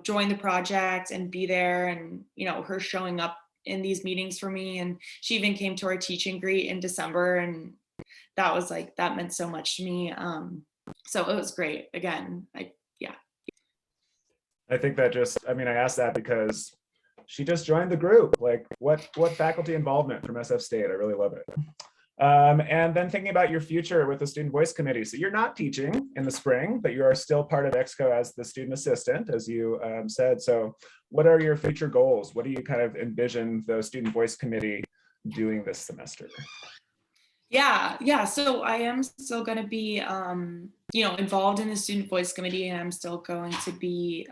join the project and be there, and, her showing up in these meetings for me, and she even came to our teaching greet in December, and that was like, that meant so much to me. So it was great. Again, I think that I asked that because she just joined the group. Like, what faculty involvement from SF State? I really love it. And then thinking about your future with the Student Voice Committee. So you're not teaching in the spring, but you are still part of EXCO as the student assistant, as you said. So what are your future goals? What do you kind of envision the Student Voice Committee doing this semester? Yeah. So I am still going to be, involved in the Student Voice Committee, and I'm still going to be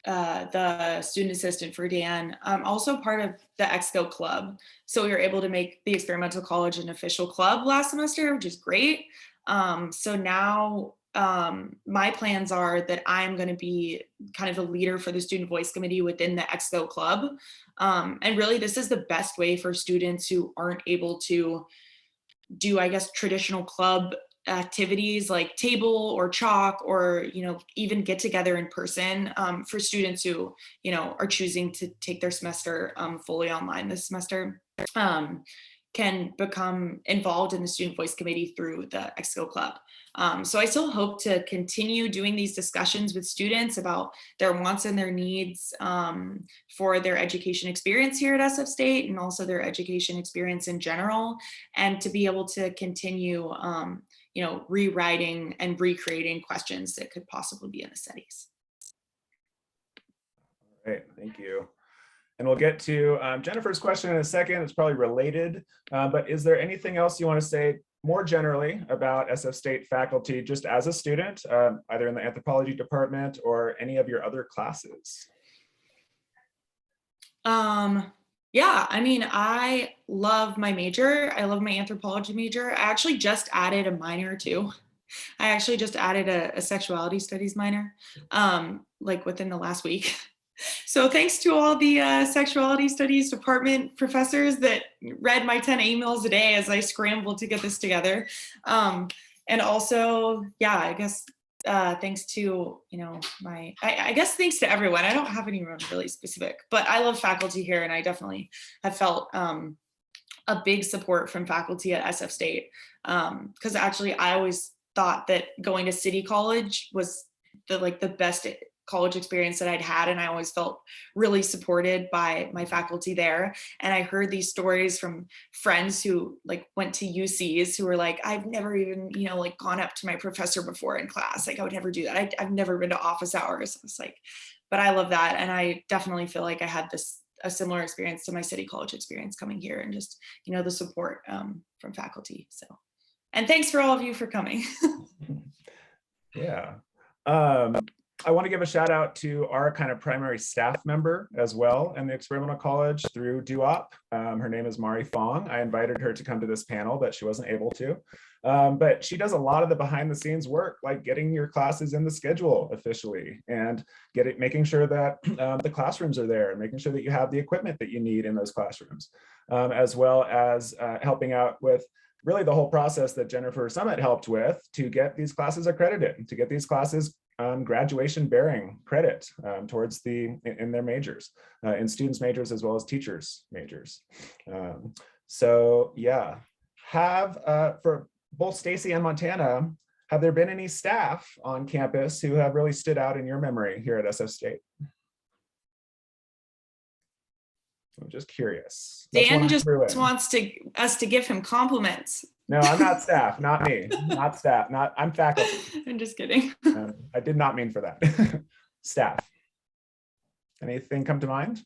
the student assistant for Dan. I'm also part of the EXCO club. So we were able to make the experimental college an official club last semester, which is great. So now my plans are that I'm going to be kind of the leader for the Student Voice Committee within the EXCO club. And really, this is the best way for students who aren't able to do, I guess, traditional club activities like table or chalk, or even get together in person, for students who are choosing to take their semester fully online this semester, can become involved in the Student Voice Committee through the EXCO club. So I still hope to continue doing these discussions with students about their wants and their needs for their education experience here at SF State, and also their education experience in general, and to be able to continue rewriting and recreating questions that could possibly be in the studies. All right, thank you. And we'll get to Jennifer's question in a second. It's probably related, but is there anything else you want to say more generally about SF State faculty, just as a student, either in the anthropology department or any of your other classes? Yeah, I mean, I love my major. I love my anthropology major. I actually just added a minor too. I actually just added a sexuality studies minor, like within the last week. So thanks to all the sexuality studies department professors that read my 10 emails a day as I scrambled to get this together. And also, yeah, I guess thanks to, I guess thanks to everyone. I don't have anyone really specific, but I love faculty here, and I definitely have felt a big support from faculty at SF State. Because actually, I always thought that going to City College was the best college experience that I'd had, and I always felt really supported by my faculty there. And I heard these stories from friends who went to UCs who were like, I've never even gone up to my professor before in class. I would never do that. I've never been to office hours. It's but I love that, and I definitely feel like I had a similar experience to my City College experience coming here, and just the support from faculty. So, and thanks for all of you for coming. Yeah. I want to give a shout out to our kind of primary staff member as well in the experimental college through DUOP. Her name is Mari Fong. I invited her to come to this panel, but she wasn't able to. But she does a lot of the behind the scenes work, like getting your classes in the schedule officially, and making sure that the classrooms are there, and making sure that you have the equipment that you need in those classrooms, as well as helping out with really the whole process that Jennifer Summit helped with to get these classes accredited, to get these classes graduation bearing credit towards in their majors, in students majors as well as teachers majors. So yeah, for both Stacy and Montana, have there been any staff on campus who have really stood out in your memory here at SF State? I'm just curious. Dan just wants us to give him compliments. No, I'm not staff, not me, not staff, I'm faculty. I'm just kidding. I did not mean for that. Staff. Anything come to mind?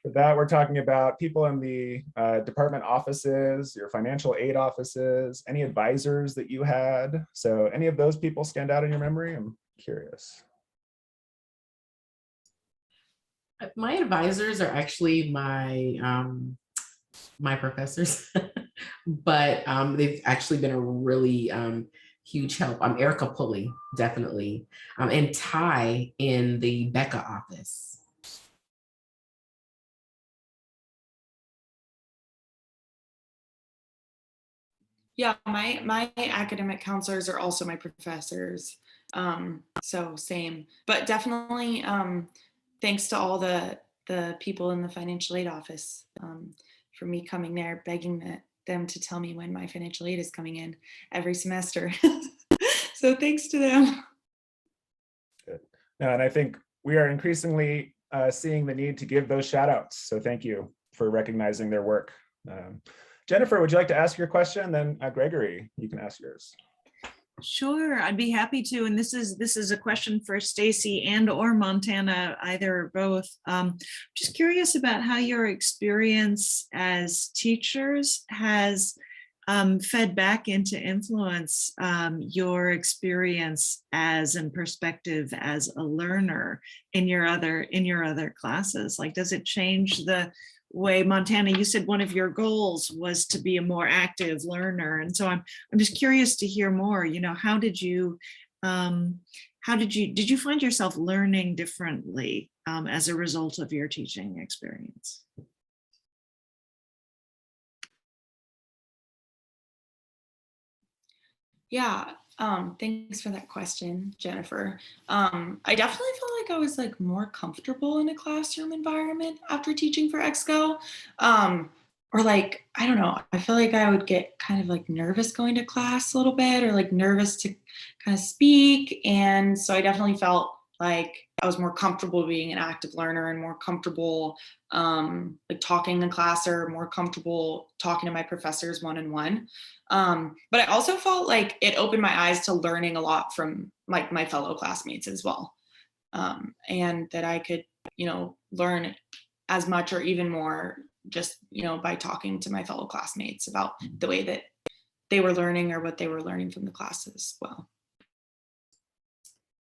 For that, we're talking about people in the department offices, your financial aid offices, any advisors that you had. So any of those people stand out in your memory? I'm curious. My advisors are actually my professors, but they've actually been a really huge help. Erica Pulley, definitely, and Ty in the Becca office. Yeah, my academic counselors are also my professors. So same, but definitely thanks to all the people in the financial aid office for me coming there, begging them to tell me when my financial aid is coming in every semester. So thanks to them. Good. And I think we are increasingly seeing the need to give those shout outs. So thank you for recognizing their work. Jennifer, would you like to ask your question? Then Gregory, you can ask yours. Sure, I'd be happy to. And this is a question for Stacy and or Montana, either or both. Just curious about how your experience as teachers has fed back into influence your experience as and perspective as a learner in your other classes. Like, does it change the way, Montana, you said one of your goals was to be a more active learner, and so I'm just curious to hear more. You know, did you find yourself learning differently as a result of your teaching experience? Yeah, thanks for that question, Jennifer. I definitely felt like I was like more comfortable in a classroom environment after teaching for EXCO. Or like, I don't know, I feel like I would get kind of like nervous going to class a little bit, or like nervous to kind of speak. And so I definitely felt like I was more comfortable being an active learner and more comfortable like talking in class, or more comfortable talking to my professors one-on-one. But I also felt like it opened my eyes to learning a lot from like my fellow classmates as well. And that I could, you know, learn as much or even more just, you know, by talking to my fellow classmates about the way that they were learning or what they were learning from the classes as well.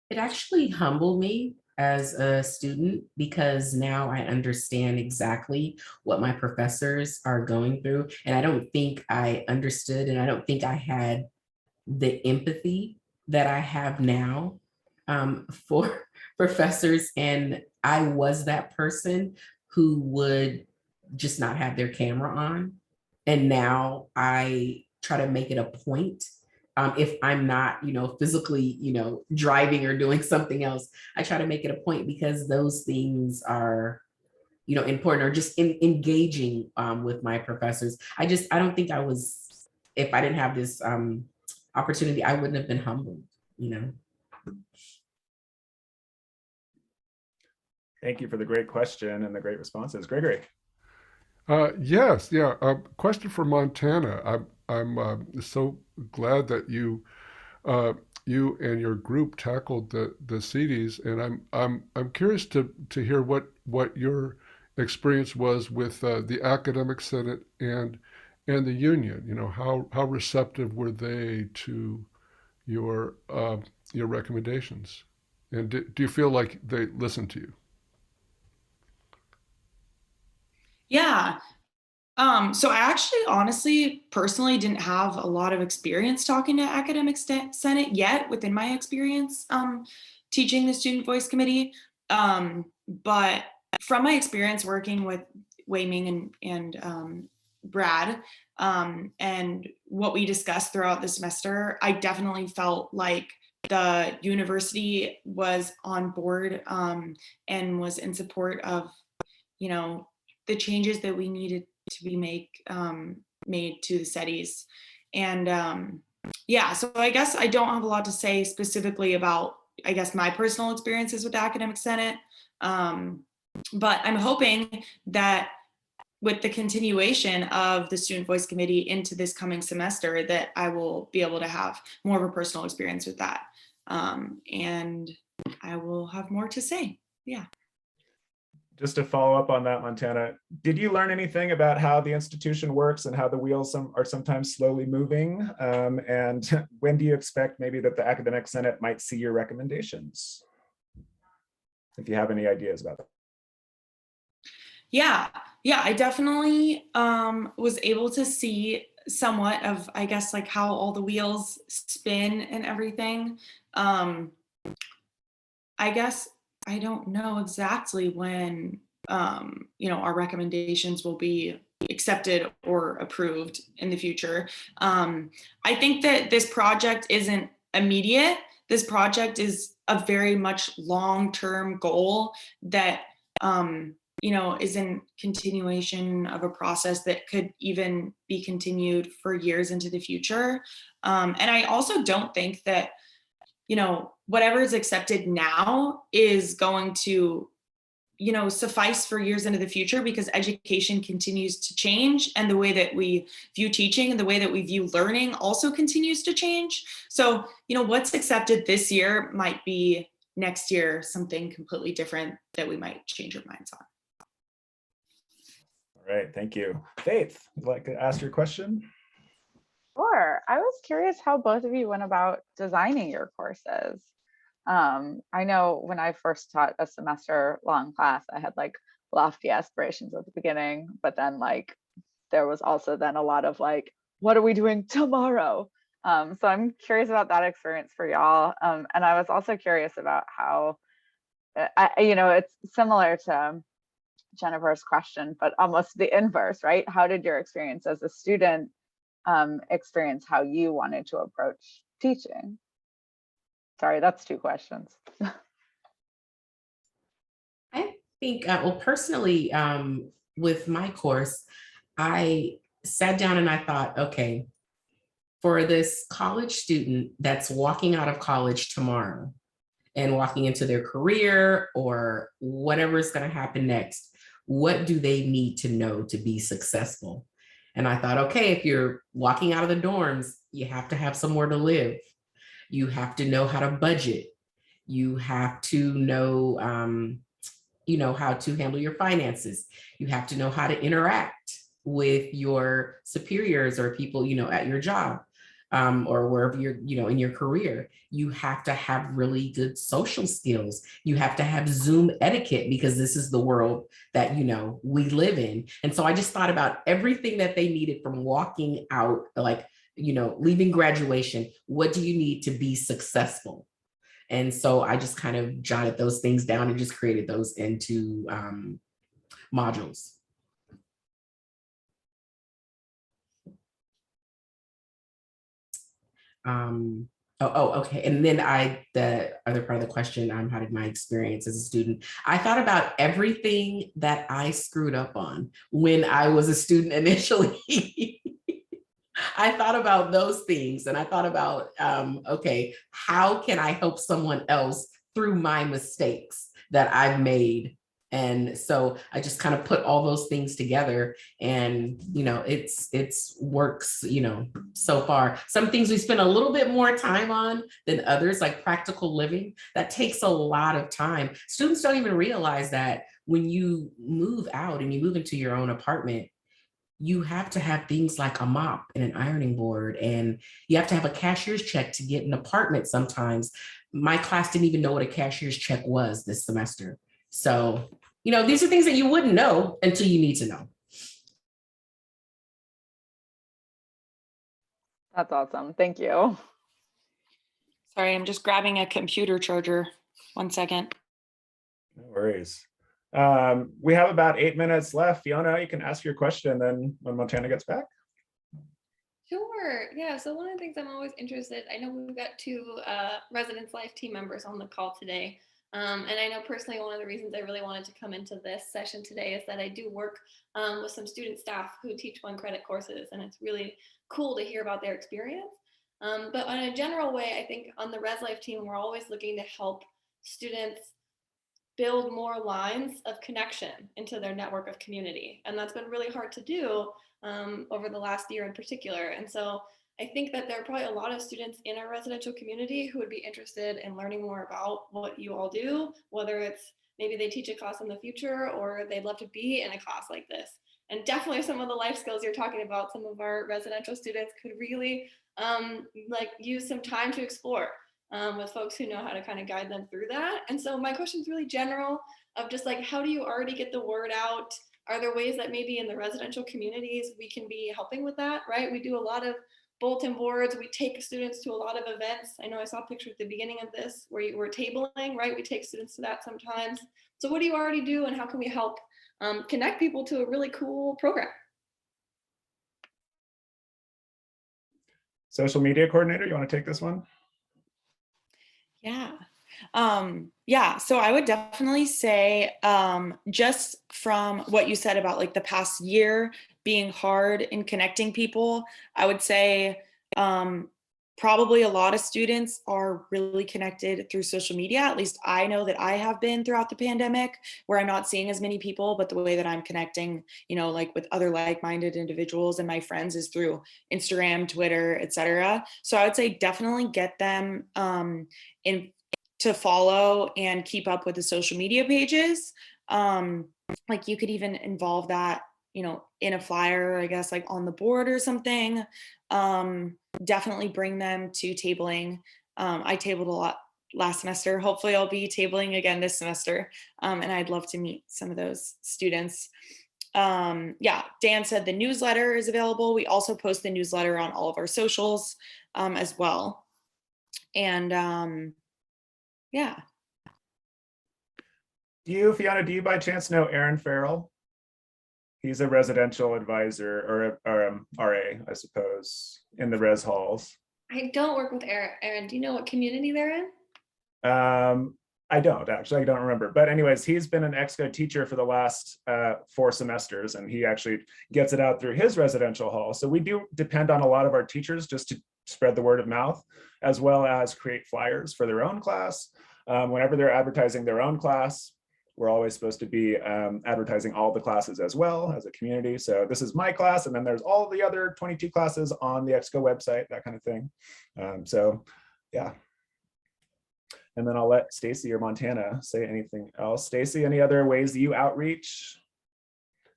It actually humbled me as a student, because now I understand exactly what my professors are going through. And I don't think I understood, and I don't think I had the empathy that I have now for professors. And I was that person who would just not have their camera on. And now I try to make it a point. If I'm not, you know, physically, you know, driving or doing something else, I try to make it a point, because those things are, you know, important, or just engaging with my professors. I don't think I was, if I didn't have this opportunity, I wouldn't have been humbled, you know. Thank you for the great question and the great responses. Gregory. Yes, yeah. Question for Montana. I'm so glad that you and your group tackled the CDs, and I'm curious to hear what your experience was with the Academic Senate and the union. You know, how receptive were they to your recommendations, and do you feel like they listened to you? Yeah. So I actually honestly personally didn't have a lot of experience talking to Academic Senate yet within my experience teaching the Student Voice Committee. But from my experience working with Wei Ming and Brad, and what we discussed throughout the semester, I definitely felt like the university was on board and was in support of, you know, the changes that we needed to be made to the SETIs. And yeah, so I guess I don't have a lot to say specifically about, I guess, my personal experiences with the Academic Senate. But I'm hoping that with the continuation of the Student Voice Committee into this coming semester, that I will be able to have more of a personal experience with that. And I will have more to say. Yeah. Just to follow up on that, Montana, did you learn anything about how the institution works and how the wheels are sometimes slowly moving? And when do you expect maybe that the Academic Senate might see your recommendations? If you have any ideas about that. Yeah, I definitely was able to see somewhat of, I guess, like how all the wheels spin and everything. I guess I don't know exactly when you know, our recommendations will be accepted or approved in the future. I think that this project isn't immediate. This project is a very much long-term goal that you know, is in continuation of a process that could even be continued for years into the future. And I also don't think that, you know, whatever is accepted now is going to suffice for years into the future, because education continues to change, and the way that we view teaching and the way that we view learning also continues to change. So, what's accepted this year might be next year something completely different that we might change our minds on. All right, thank you. Faith, would you like to ask your question? Sure. I was curious how both of you went about designing your courses. I know when I first taught a semester long class, I had like lofty aspirations at the beginning, but then like there was also then a lot of like, what are we doing tomorrow? So I'm curious about that experience for y'all. And I was also curious about how, it's similar to Jennifer's question, but almost the inverse, right? How did your experience as a student experience how you wanted to approach teaching? Sorry, that's 2 questions. I think, well, personally, with my course, I sat down and I thought, okay, for this college student that's walking out of college tomorrow and walking into their career or whatever is going to happen next, what do they need to know to be successful? And I thought, okay, if you're walking out of the dorms, you have to have somewhere to live. You have to know how to budget. You have to know, how to handle your finances. You have to know how to interact with your superiors or people, at your job, or wherever you're, in your career. You have to have really good social skills. You have to have Zoom etiquette, because this is the world that, we live in. And so I just thought about everything that they needed from walking out, like, leaving graduation. What do you need to be successful? And so I just kind of jotted those things down and just created those into modules. Okay. And then the other part of the question, how did my experience as a student? I thought about everything that I screwed up on when I was a student initially. I thought about those things, and I thought about, okay, how can I help someone else through my mistakes that I've made? And so I just kind of put all those things together, and, it's works, so far. Some things we spend a little bit more time on than others, like practical living. That takes a lot of time. Students don't even realize that when you move out and you move into your own apartment, you have to have things like a mop and an ironing board, and you have to have a cashier's check to get an apartment sometimes. My class didn't even know what a cashier's check was this semester. So, these are things that you wouldn't know until you need to know. That's awesome. Thank you. Sorry, I'm just grabbing a computer charger. 1 second. No worries. We have about 8 minutes left. Fiona, you can ask your question then when Montana gets back. Sure. Yeah. So one of the things I'm always interested, I know we've got 2 Residence Life team members on the call today. And I know personally, one of the reasons I really wanted to come into this session today is that I do work with some student staff who teach 1 credit courses, and it's really cool to hear about their experience. But on a general way, I think on the Res Life team, we're always looking to help students build more lines of connection into their network of community. And that's been really hard to do over the last year in particular. And so I think that there are probably a lot of students in our residential community who would be interested in learning more about what you all do, whether it's maybe they teach a class in the future or they'd love to be in a class like this. And definitely some of the life skills you're talking about, some of our residential students could really use some time to explore with folks who know how to kind of guide them through that. And so my question is really general of just like, how do you already get the word out? Are there ways that maybe in the residential communities we can be helping with that, right? We do a lot of bulletin boards. We take students to a lot of events. I know I saw a picture at the beginning of this where you were tabling, right? We take students to that sometimes. So what do you already do, and how can we help connect people to a really cool program? Social media coordinator, you want to take this one? Yeah. So I would definitely say, just from what you said about like the past year being hard in connecting people, I would say, probably a lot of students are really connected through social media. At least I know that I have been throughout the pandemic, where I'm not seeing as many people, but the way that I'm connecting, like with other like-minded individuals and my friends is through Instagram, Twitter, etc. So I would say definitely get them in to follow and keep up with the social media pages. Like you could even involve that, in a flyer, I guess, like on the board or something. Definitely bring them to tabling. I tabled a lot last semester. Hopefully I'll be tabling again this semester. And I'd love to meet some of those students. Yeah, Dan said the newsletter is available. We also post the newsletter on all of our socials as well. And yeah. Fiona, do you by chance know Aaron Farrell? He's a residential advisor or RA, I suppose, in the res halls. I don't work with Aaron. Do you know what community they're in? I don't actually, I don't remember. But anyways, he's been an EXCO teacher for the last 4 semesters, and he actually gets it out through his residential hall. So we do depend on a lot of our teachers just to spread the word of mouth, as well as create flyers for their own class. Whenever they're advertising their own class, we're always supposed to be advertising all the classes as well as a community. So this is my class, and then there's all the other 22 classes on the EXCO website, that kind of thing. So yeah. And then I'll let Stacy or Montana say anything else. Stacy, any other ways that you outreach?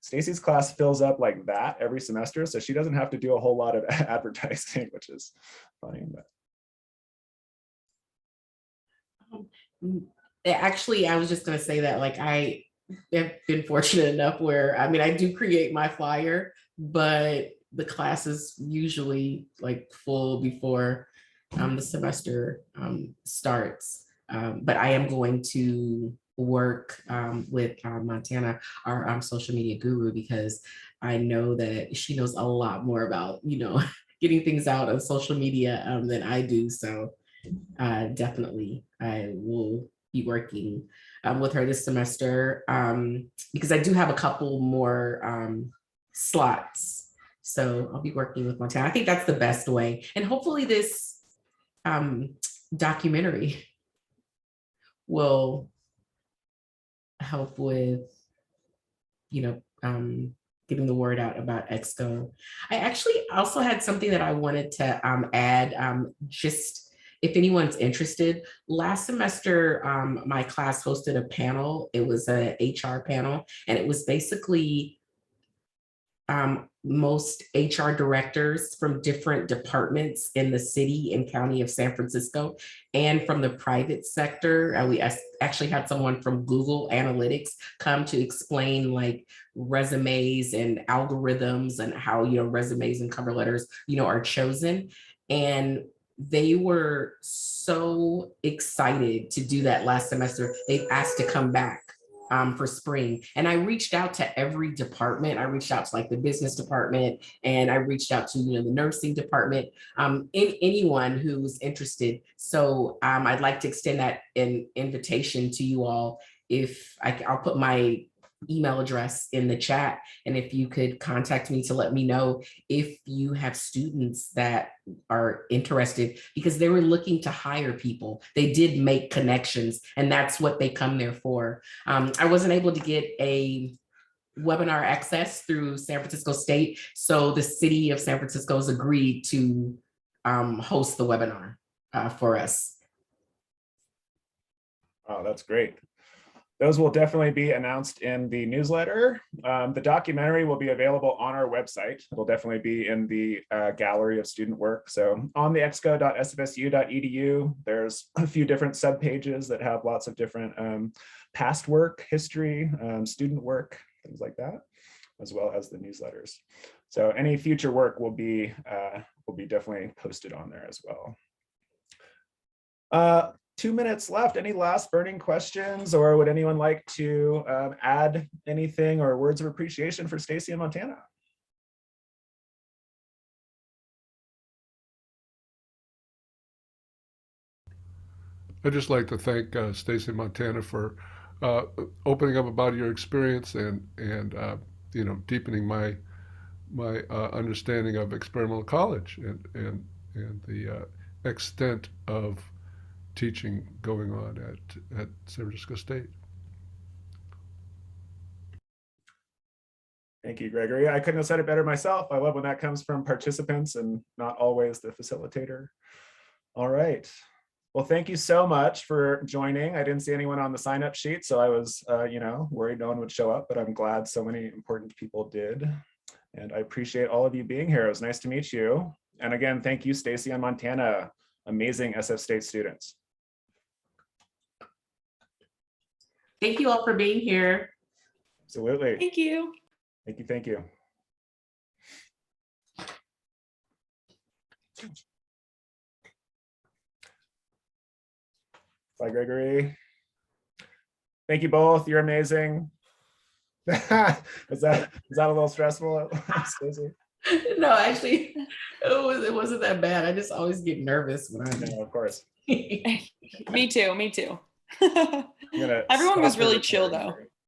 Stacy's class fills up like that every semester, so she doesn't have to do a whole lot of advertising, which is funny. But. Actually, I was just going to say that, like, I have been fortunate enough where, I mean, I do create my flyer, but the class is usually like full before the semester starts. But I am going to work with Montana, our social media guru, because I know that she knows a lot more about, getting things out on social media than I do. So definitely I will be working with her this semester because I do have a couple more slots. So I'll be working with Montana. I think that's the best way. And hopefully this documentary will help with, getting the word out about EXCO. I actually also had something that I wanted to add, just if anyone's interested. Last semester, my class hosted a panel. It was a HR panel, and it was basically most HR directors from different departments in the city and county of San Francisco and from the private sector. We actually had someone from Google Analytics come to explain like resumes and algorithms and how, resumes and cover letters, are chosen. And they were so excited to do that last semester. They've asked to come back for spring. And I reached out to every department. I reached out to like the business department, and I reached out to, the nursing department, anyone who's interested. So I'd like to extend that invitation to you all. If I'll put my email address in the chat, and if you could contact me to let me know if you have students that are interested, because they were looking to hire people. They did make connections, and that's what they come there for. I wasn't able to get a webinar access through San Francisco State, so the city of San Francisco has agreed to host the webinar for us. Oh, that's great. Those will definitely be announced in the newsletter. The documentary will be available on our website. It'll definitely be in the gallery of student work. So on the exco.sfsu.edu, there's a few different subpages that have lots of different past work, history, student work, things like that, as well as the newsletters. So any future work will be definitely posted on there as well. 2 minutes left. Any last burning questions, or would anyone like to add anything or words of appreciation for Stacy and Montana? I'd just like to thank Stacy and Montana for opening up about your experience and deepening my understanding of experimental college and the extent of teaching going on at San Francisco State. Thank you, Gregory. I couldn't have said it better myself. I love when that comes from participants and not always the facilitator. All right. Well, thank you so much for joining. I didn't see anyone on the sign up sheet, so I was, worried no one would show up, but I'm glad so many important people did. And I appreciate all of you being here. It was nice to meet you. And again, thank you, Stacy and Montana, amazing SF State students. Thank you all for being here. Absolutely. Thank you. Thank you. Thank you. Bye, Gregory. Thank you both. You're amazing. Was that a little stressful, Stacey? No, actually, it wasn't that bad. I just always get nervous when I No, of course. Me too. I'm gonna Everyone was stop the really chill recording though. here.